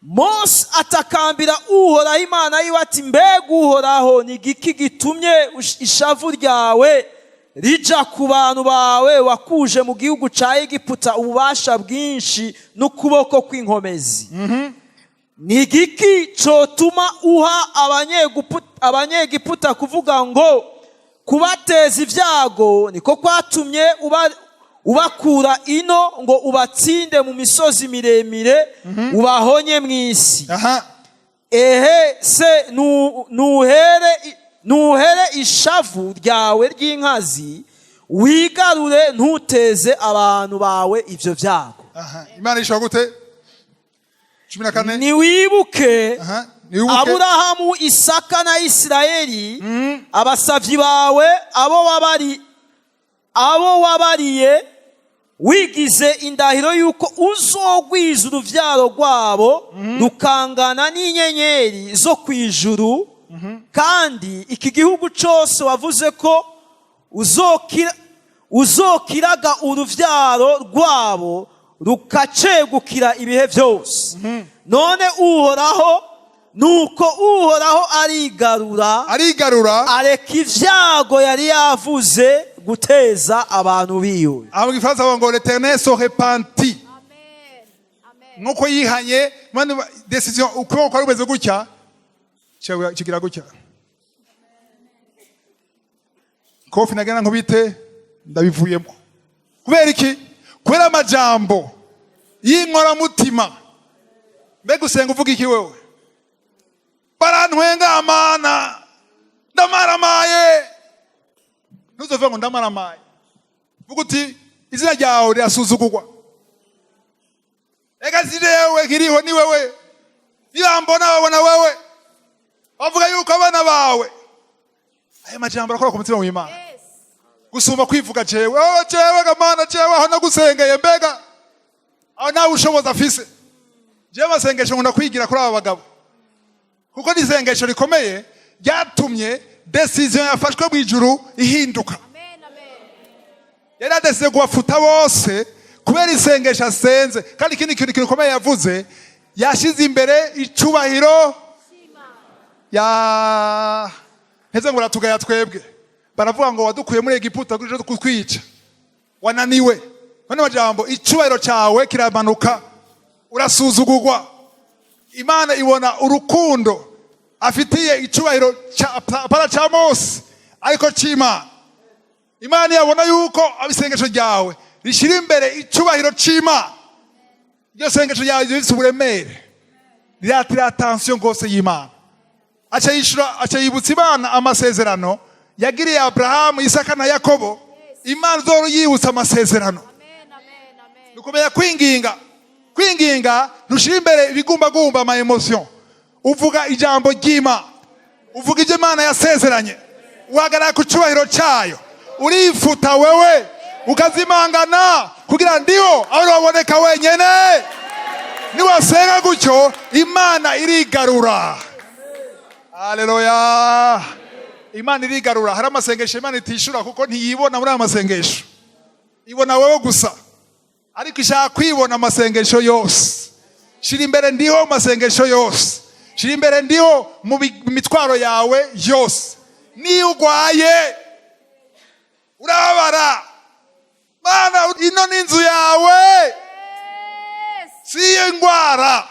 S2: Mose atakambira Uhoraho Imana yiwe ati mbega Uhoraho ni igiki gitumye ishavu ryawe rija ku bantu bawe wakuje mu gihugu ca Egiputa ububasha bwinshi n'ukuboko kw'inkomezi? Ni igiki cotuma uha abanyegiputa kuvuga ngo kubateza ivyago niko kwatumye ubakura ino ngo ubatsinde mu misozi miremire ubahonye mw'isi? Ehe se nuhere ishavu ryawe ry'inkazi wigarure ntuteze abantu bawe ivyo vyago.
S1: Imana ishobora gute? 14.
S2: Niwibuke Aburahamu, Isaka na Isirayeli, abasavyi bawe abo wabariye wigize indahiro yuko uzogwiza uruvyaro rwabo rukangana n'inyenyeri zo kwijuru kandi iki gihugu cyose wavuze ko uzokiraga uruvyaro rwabo rukacegukira ibihe byose. None uhoraho nuko uhoraho arigarura areka ivyago yari yavuze guteza abantu biwe.
S1: Aho gifaransa bavuga ngo l'Éternel se repentit. Nuko yihanye decision uko kwari beze gutya kigira gutya. Kofi nagana nkubite ndabivuyemo. Kubera iki? Kubera amajambo y'inkora mutima. Mbega usenga uvuga iki wewe? Barantwenga amana ndamaramaye. Ntuzove ngo ndamaramaye. Vuga uti izina ryawe rirasuzugurwa. Ega zirewe kiriho ni wewe. Irambona babona wewe. Bavuga yuko abana bawe. Aya majambo arakora ku mutima w'Imana. Gusumba kwivuga jewe. Oh jewe gamana jewe aho nagusengeye mbega. Aho nawe ushoboza afise. Jewe masengesho ngunda kwigira kuri aba bagabo. Kuko nisengesho rikomeye ryatumye decision yafashwe mu ijuru ihinduka. Yari adese guafuta bose kubera isengesho asenze. Kandi ikindi kintu gikomeye yavuze yashize imbere icubahiro ya heze ngo ratugaya twebwe. Baravuga ngo wadukuye muri Egiputa kuje kutwica. Wananiwe. Bano majambo icubahiro cyawe kiramanuka urasuzugurwa. Imana ibona urukundo afitiye icubahiro para cha Mose ariko cima. Imana yabona yuko abisengesho ryawe rishira imbere icubahiro cima. Iyo sengesho ryawe rifite uburemere riratira attention gose y'Imana. Acha yibutsa Imana amasezerano yagiriye Abrahamu, Isaka na Yakobo. Imana zoro yibutsa amasezerano. Nukomeye kwinginga rushira imbere ibigumbagumba ama emotion. Uvuga ijambo ry'Imana, uvuga ije Imana yasezeranye, uhagarara ku cubahiro cyayo, urifuta wewe ukazimangana kugira ndiho aho waboneka wenyene. Niwasenga gutyo Imana irigarura. Haleluya. Imana irigarura. Hari amasengesho Imana itishura kuko ntiyibona muri amasengesho, ibona wewe gusa, ariko ishaka kwibona amasengesho yose. Shira imbere ndiho amasengesho yose, shira imbere ndiho mu mitwaro yawe yose. Ni ugwaye urabara Mana ino n'inzu yawe, si ingwara,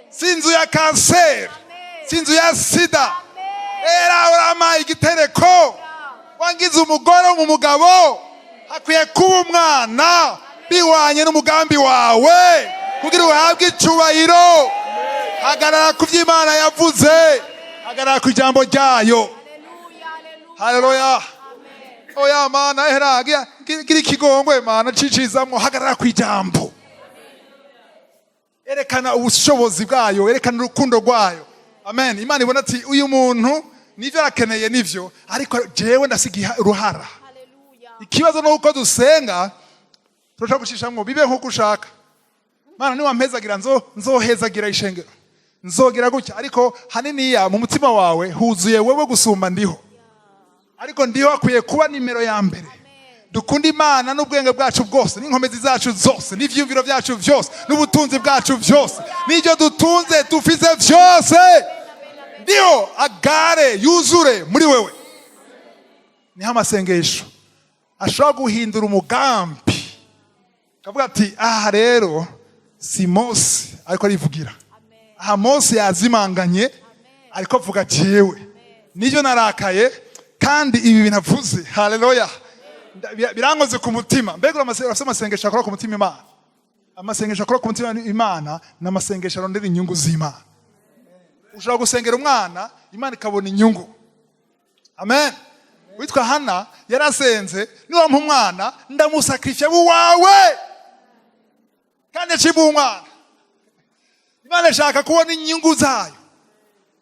S1: si inzu ya kanseri, si inzu ya sida. Era urama igitereko wangize umugore mu mugabo hakwiye kuba umwana biwanye n'umugambi wawe kugira uhabwe icubahiro. Hagarara ku vy'Imana yavuze, hagarara ku ijambo ryayo. Haleluya. Oya Mana ehera gira ikigongwe Mana cicizamwo, hagarara ku ijambo. Erekana ubushobozi bwayo, erekana urukundo rwayo. Amen. Imana ibona ati uyu muntu nivyo arakeneye nivyo, ariko jewe ndasigiha uruhara. Ikibazo no uko dusenga turashaka gushishamwo bibe nko gushaka. Mana ni wampezagira nzohezagira ishengero, nzogira gutya, ariko hanini ya mu mutima wawe huzuye wewe gusumba ndiho. Ariko ndiho akwiye kuba nimero ya mbere. Dukunda Imana n'ubwenge bwacu bwose, n'inkomezi zacu zose, n'ivyumviro byacu byose, n'ubutunzi bwacu byose, n'ibyo dutunze dufise byose. Ndiho agare yuzure muri wewe. Niho amasengesho ashobora guhindura umugambi. Kavuga ati aha rero si Mose ariko arivugira. Aha Mose yazimanganye ariko avuga jewe nivyo narakaye kandi ibi binavuze. Haleluya. Birangoze ku mutima. Mbega amasengesho akora ku mutima Imana. Amasengesho akora ku mutima Imana n'amasengesho arondera inyungu z'Imana. Ushobora gusengera umwana Imana ikabona inyungu. Amen. Witwa Hana yarasenze niwa umwana ndamusakrifya buwawe kandi aciba umwana. Imana ishaka kubona inyungu zayo.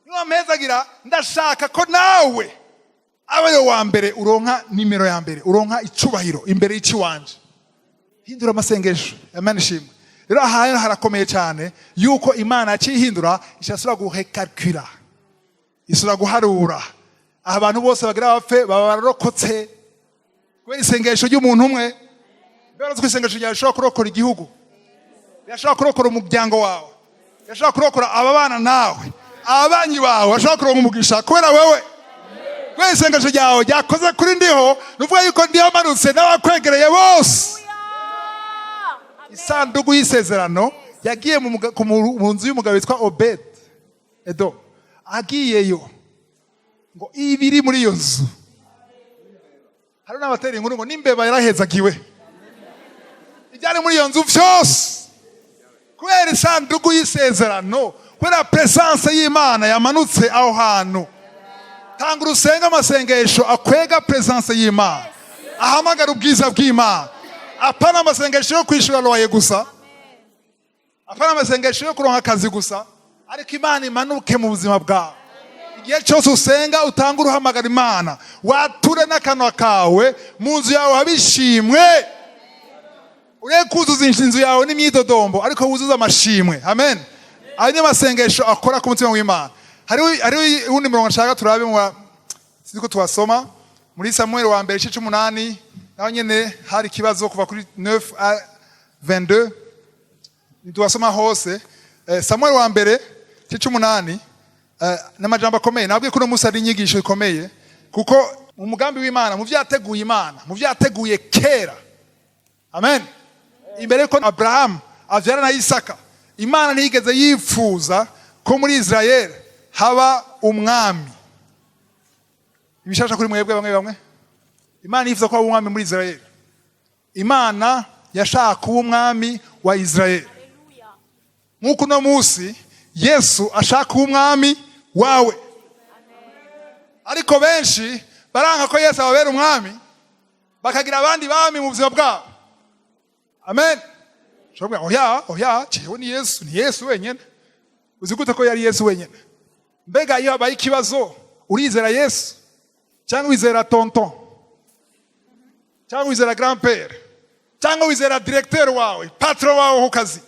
S1: Niwa mpezagira ndashaka ko nawe abayo wa mbere uronka nimero ya mbere, uronka icubahiro imbere y'iki wanje. Hindura amasengesho. Amen shimwe. Rero ahantu harakomeye cyane yuko Imana acihindura ishasura guhekalkula. isura guharura. Abantu bose bagira bapfe baba bararokotse kubera isengesho ry'umuntu umwe. Mbere ko isengesho ryawe rishobora kurokora igihugu, yashobora kurokora umuryango wawe, yashobora kurokora ababana nawe, ababanyi bawe, yashobora kuronka umugisha kubera wewe. Kubera isengesho ryawe ryakoze kuri ndiho, nuvuga yuko ndiho manutse n'abakwegereye bose. Isanduku y'isezerano yagiye mu nzu y'umugabo witwa Obed Edo, agiyeyo ngo ibiri muri iyo nzu. Hari n'abatera inkuru ngo n'imbeba yarahezagiwe, ibyari muri iyo nzu byose kubera isanduku y'isezerano, kubera presence y'Imana yamanutse aho hantu. Tanga urusenga amasengesho akwega presence y'Imana, ahamagara ubwiza bw'Imana. Apana amasengesho yo kwishura loye gusa, apana amasengesho yo kuronka akazi gusa, ariko Imana imanuke mu buzima bwawe. Igihe cyose usenga utanga uruhamagara Imana, wature n'akanwa kawe mu nzu yawe habishimwe. Urekuzuza inzu yawe n'imyidodombo, ariko wuzuza amashimwe. Amen. Ayo ni amasengesho akora ku mutima w'Imana. Hari undi murongo nshaka turabe ko twasoma muri Samuel wa mbere 18, naho nyene hari kibazo kuva kuri 9-22. Nitwasoma hose Samuel wa mbere 18 n'amajambo akomeye. Nabwiye ko no Musa ari inyigisho ikomeye, kuko mu mugambi w'Imana, mu vyateguye Imana, mu vyateguye kera. Amen. Imbere ko Abraham avyara na Isaka, Imana ntiyigeze yifuza ko muri Israel haba umwami. Ibishasha kuri mwebwe bamwe, Imana yifuza ko haba umwami muri Israel. Imana yashaka kuba umwami wa Israel. Nk'uko no musi Yesu ashaka kuba umwami wawe. Ariko benshi baranka ko Yesu ababera umwami, bakagira abandi bami mu buzima bwabo. Amen. Shobora oya, cewe ni Yesu wenyene. Uzigute ko yari Yesu wenyene. Mbega iyo abaye ikibazo, urizera Yesu cyangwa wizera tonton, cyangwa wizera grand-père, cyangwa wizera directeur wawe, patron wawe ku kazi,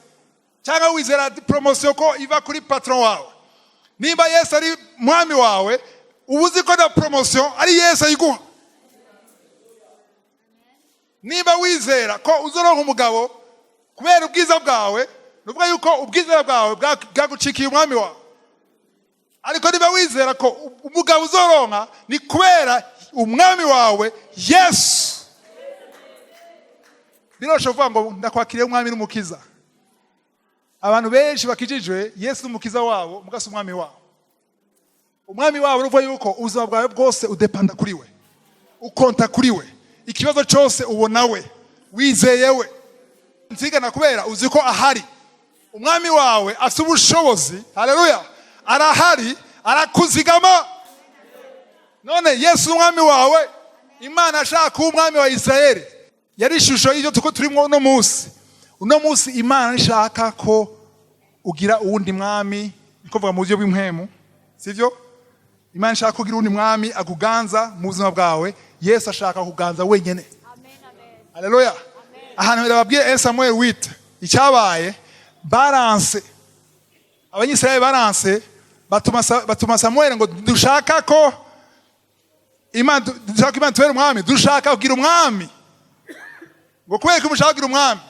S1: cyangwa wizera promotion ko iva kuri patron wawe? Niba Yesu ari mwami wawe, ubuzi ko na promotion ari Yesu ayiguha. Niba wizera ko uzoronka umugabo kubera ubwiza bwawe, nuvuga yuko ubwiza bwawe bwagucikiye umwami wawe. Ariko niba wizera ko umugabo uzoronka ni kubera umwami wawe Yesu, birosho vuga ngo ndakwakiriye umwami n'umukiza. Abantu benshi bakijijwe Yesu n'umukiza wabo, mugasa umwami wabo. Umwami wabo uruvuga yuko ubuzima bwawe bwose udepanda kuri we, ukonta kuri we, ikibazo cyose ubona we, wizeye we. Nsigana kubera uzi ko ahari umwami wawe afite ubushobozi. Haleluya. Arahari, arakuzigama. None Yesu umwami wawe, Imana ashaka kuba umwami wa Israeli. Yari ishusho y'ibyo tuko turimo no musi. Uno musi Imana ishaka ko ugira uwundi mwami, nikuvuga mu buryo bw'impwemu, sivyo? Imana ishaka kugira uwundi mwami akuganza mu buzima bwawe. Yesu ashaka kuganza wenyene. Amen. Haleluya. Ahantu birababwiye Samuel 8 icyabaye, balance Abanyisraeli balance batuma Samuel ngo dushaka ko Imana tubere umwami, dushaka kugira umwami. Ngo kubera ko mushaka kugira umwami,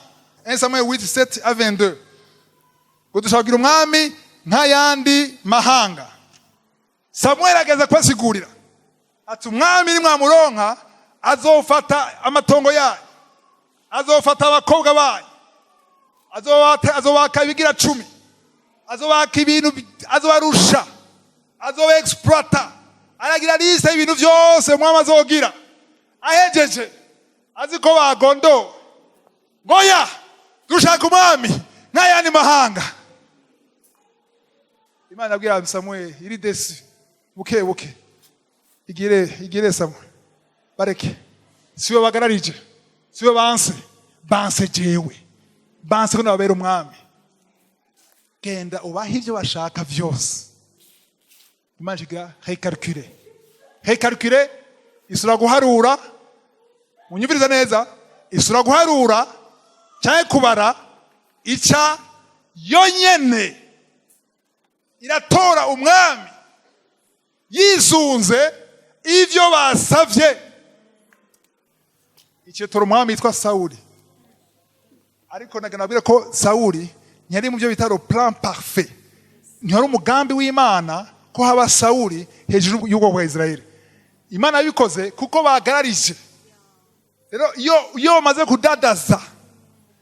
S1: Samuel 8:7-22, ngo dushaka kugira umwami nk'ayandi mahanga. Samuel ageza kwasigurira ati umwami ni mwamuronka azofata amatongo yayo, azofata abakobwa bayo, azobaka ibigira 10, azobaka ibintu, azobarusha, azoba exploiter, aragira liste y'ibintu byose umwami azogira. Ahejeje aziko bagondo ngoya dushaka umwami nk'ayandi mahanga. Imana abwira Samuel iri desi buke igire Samuel, bareke siwe bagararije, siwe banse jewe, banse ko nababera umwami. Genda ubaha ibyo bashaka byose. Imana igira recalculer, isura guharura. Munyumviriza neza, isura guharura cyangwa kubara ica yonyene iratora umwami yisunze ivyo basavye. Icyo umwami yitwa Sawuli, ariko naganabwira ko Sawuli ntiyari mu byo bita le plan parfait, ntiyari umugambi w'Imana ko haba Sawuli hejuru y'ubwoko bwa Israeli. Imana yabikoze kuko bagararije. Rero iyo bamaze kudadaza,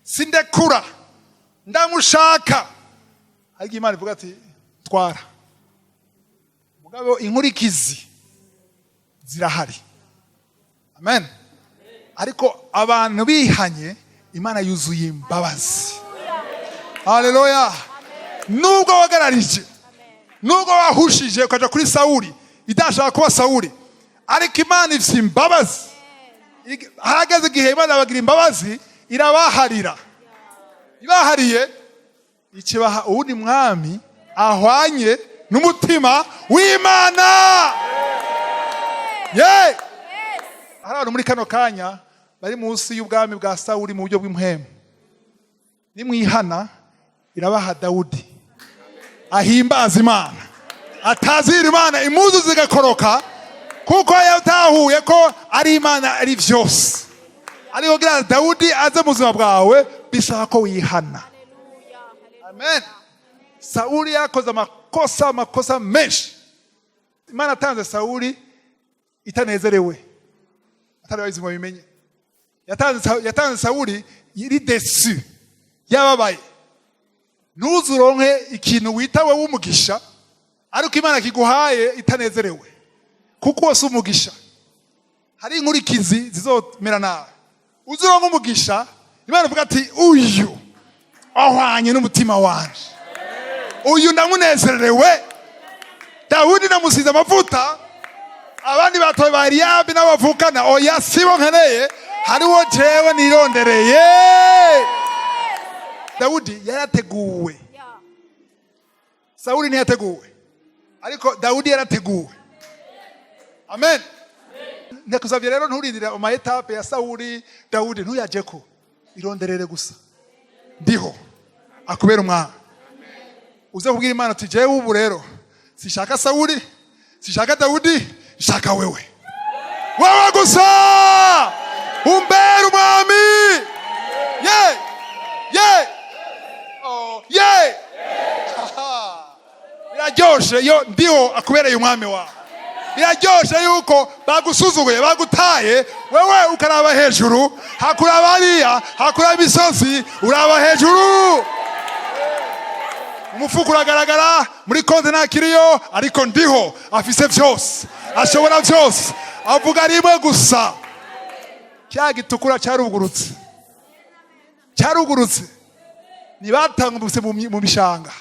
S1: sindekura, ndamushaka, ariko Imana ivuga ati twara. Mugabo inkurikizi zirahari. Amen. Ariko abantu bihanye, Imana yuzuye imbabazi. Haleluya. Nubwo wagararije, nubwo wahushije ukaja kuri Sawuli idashaka kuba Sawuli, ariko Imana ifite imbabazi. Hageze igihe Imana bagira imbabazi, irabaharira. Ibahariye ikibaha uwundi mwami ahwanye n'umutima w'Imana. Ye! Hari abantu muri kano kanya bari munsi y'ubwami bwa Sawuli mu buryo bw'impwemu. Nimwihana irabaha Dawudi ahimbaza Imana, atazira Imana imuzu zigakoroka, kuko yatahuye ko ari Imana ari vyose. Ariko gira Dawudi aze mu buzima bwawe bisaba ko wihana. Amen. Sawuli yakoze amakosa menshi. Imana atanze Sawuli itanezerewe, atari babizi ngo bimenye. Yatanze Sawuli iri desu, yababaye. Ntuzuronke ikintu witawe w'umugisha, ariko Imana kiguhaye itanezerewe, kuko wose umugisha hari inkurikizi zizomera nawe. Uzuronke umugisha, Imana ivuga ati uyu ahwanye n'umutima wanje, uyu ndamunezerewe. Dawudi namusize amavuta, abandi batoye ba Eliyabi n'abavukana, oya sibo nkeneye, hariho jewe nirondereye. Dawudi yarateguwe, Sawuli ntiyateguwe, ariko Dawudi yarateguwe. Amen. Ndakuzavye rero nturindira ama etape ya Sawuli, Dawudi ntuyajeko, ironderere gusa. Ndiho akubera umwami. Uze kubwira Imana ati jewe ubu rero sishaka Sawuli, sishaka Dawudi, shaka wewe. Wewe gusa umbera umwami. Ye! Ye! Oh, ye! Biraryoshe yo ndiho akubereye umwami wawe. Biraryoshe yuko bagusuzuguye, bagutaye, wewe ukaraba hejuru, hakuraba hariya, hakuraba imisozi, uraba hejuru. Umufuko uragaragara, muri konti nta kiriyo, ariko ndiho afise vyose, ashobora vyose, avuga rimwe gusa. Cya gitukura cyarugurutse, cyarugurutse. Nibatambutse mu bishanga,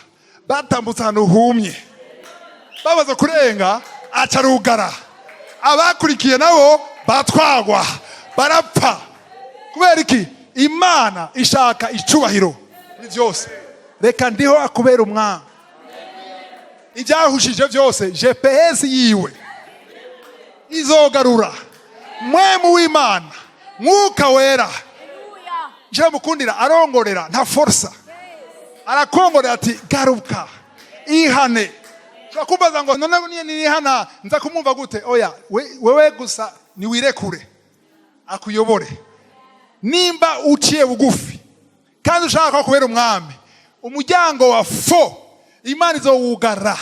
S1: batambutse ahantu humye, babaza kurenga acarugara. Abakurikiye nabo batwagwa, barapfa. Kubera iki? Imana ishaka icubahiro muri byose. Reka ndiho akubera umwami. Ibyahushije byose GPS yiwe izogarura. Mwemu w'Imana, Mwuka wera, je mukundira arongorera nta forsa, arakongorera ati garuka ihane. Twakumbaza ngo none nihana nza kumumva gute? Oya, wewe gusa niwirekure akuyobore. Nimba uciye bugufi kandi ushaka kubera umwami, umuryango wa fo Imana izowugara.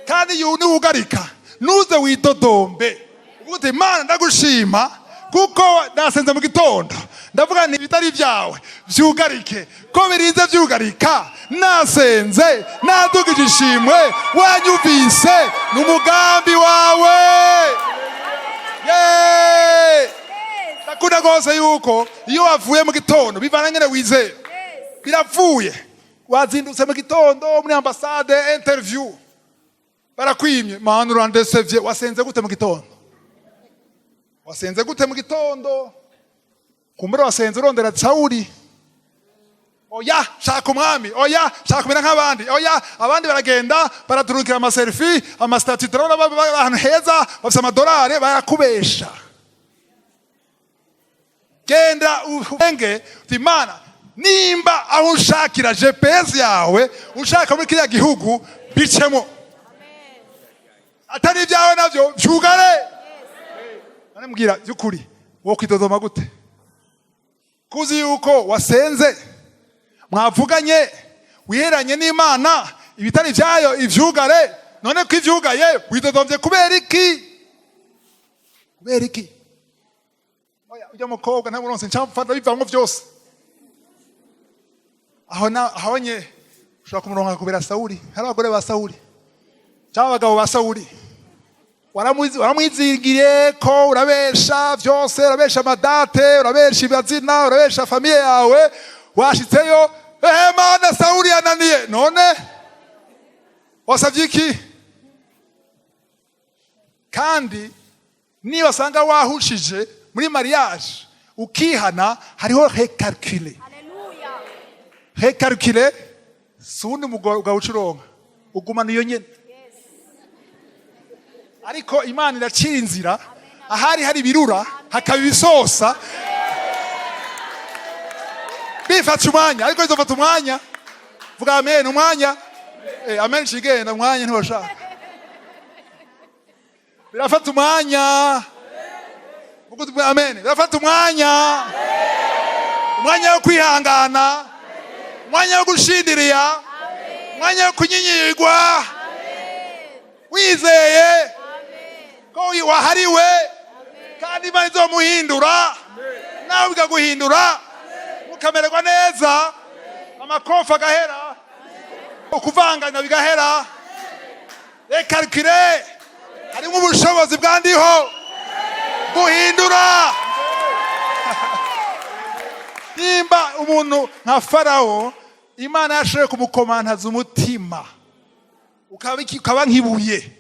S1: Kandi yuni ugarika nuze widodombe uvuga Imana ndagushima kuko nasenze mu gitondo, ndavuga nti bitari byawe vyugarike, ko birinze vyugarika nasenze nadugije ishimwe, wanyumvise n'umugambi wawe. Ye! Nakunda gose yuko iyo wavuye mu gitondo bivana nyene wizeye, biravuye. Wazindutse mu gitondo muri ambassade interview, barakwimye manu randesevye, wasenze gute mu gitondo? Wasenze gute mu gitondo? Kumbura wasenze urondera Sawuli. Oya shaka umwami, oya shaka kumera nk'abandi, oya abandi baragenda baraturukira ama selfie, ama statue, turabona abantu heza bafite amadolari, barakubesha. Genda uvenge Imana, nimba aho ushakira GPS yawe ushaka muri kiriya gihugu bicemo. atari ibyawe navyo vyugare. Anamubwira byukuri wo kwidodoma gute? Kuzi yuko wasenze, mwavuganye, wiheranye n'Imana, ibitari byayo ivyugare, none ko ivyugaye widodomvye kubera iki? Kubera iki? Oya ujya mukobwa nta muronse ncamfata bivamwo vyose. Aho nye ushobora kumuronka kubera Sauli, hari abagore ba Sauli cyangwa abagabo ba Sauli, waramwizigiriye ko urabesha vyose, urabesha amadate, urabesha ibazina, urabesha famiye yawe, washitseyo Mana Sauli yananiye, none wasavye iki? Kandi niyo wasanga wahushije muri mariage ukihana, hariho recalculer. Recalculer sundi mugoga ucuronka ugumana iyo nyene. Ariko Imana iracira inzira ahari hari birura hakaba ibisosa bifata umwanya, ariko izofata umwanya. Vuga amen. Umwanya amen shigenda umwanya ntiwashaka, birafata umwanya. Vuga amen. Birafata umwanya, umwanya wo kwihangana, umwanya wo gushindiriya, umwanya wo kunyinyirwa, wizeye ko wahariwe kandi Imana izomuhindura, nawe bikaguhindura ukamererwa neza, amakofa agahera, ukuvanganya bigahera. Recalculer harimo ubushobozi bwa NDIHO guhindura. Nimba umuntu nka Farawo Imana yashoboye kumukomantaza umutima ukaba nk'ibuye,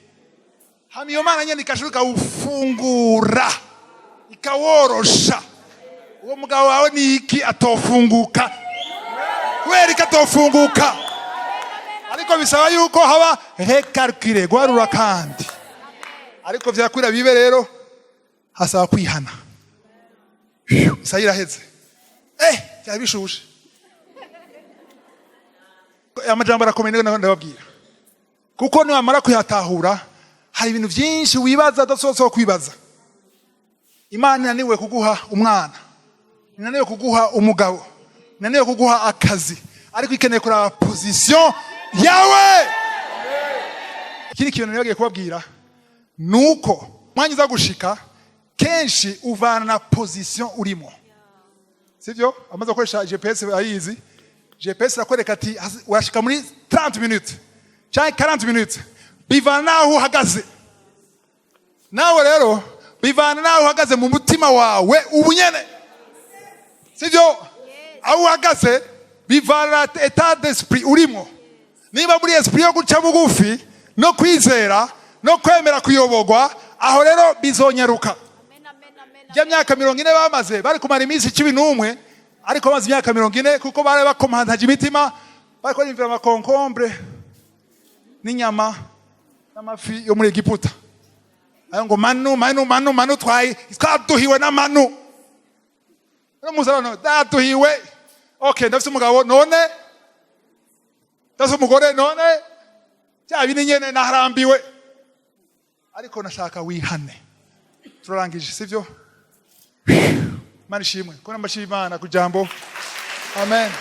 S1: hama iyo Mana nyene ikashoboka ufungura ikaworosha, uwo mugabo wawe ni iki atofunguka? Kubera iki atofunguka? Ariko bisaba yuko haba recalculer, guharura kandi. Ariko vyakwira bibe rero hasaba kwihana. Sayira heze byabishuje amajambo arakomeye ndababwira, kuko niwamara kuyatahura hari ibintu byinshi wibaza dasoso kwibaza. Imana inaniwe kuguha umwana, inaniwe kuguha umugabo, inaniwe kuguha akazi, ariko ikeneye kuraba position yawe. Ikindi kintu nagiye kubabwira nuko mwanya uza gushika kenshi uvana na position urimo, sivyo? Amaze gukoresha GPS ayizi, GPS rakwereka ati urashika muri 30 minutes cyangwa 40 minutes, bivana naho uhagaze. Nawe rero bivana naho uhagaze mu mutima wawe ubunyene, sivyo? Aho uhagaze bivana état d'esprit urimo. Niba muri esprit yo guca bugufi no kwizera no kwemera kuyobogwa, aho rero bizonyaruka. Ya myaka 40 bamaze bari kumara iminsi 11, ariko bamaze imyaka 40 kuko bari bakomantaje imitima, bari ko imvira amakonkombre n'inyama n'amafi yo muri Egiputa. Ayo ngo manu twaduhiwe na manu. No muzabano daduhiwe. Okay, ndafite umugabo none, ndafite umugore none, cyabini nyene naharambiwe. Ariko nashaka wihane. Turarangije sivyo? Mani shimwe. Kona mbashimana kujambo. Amen.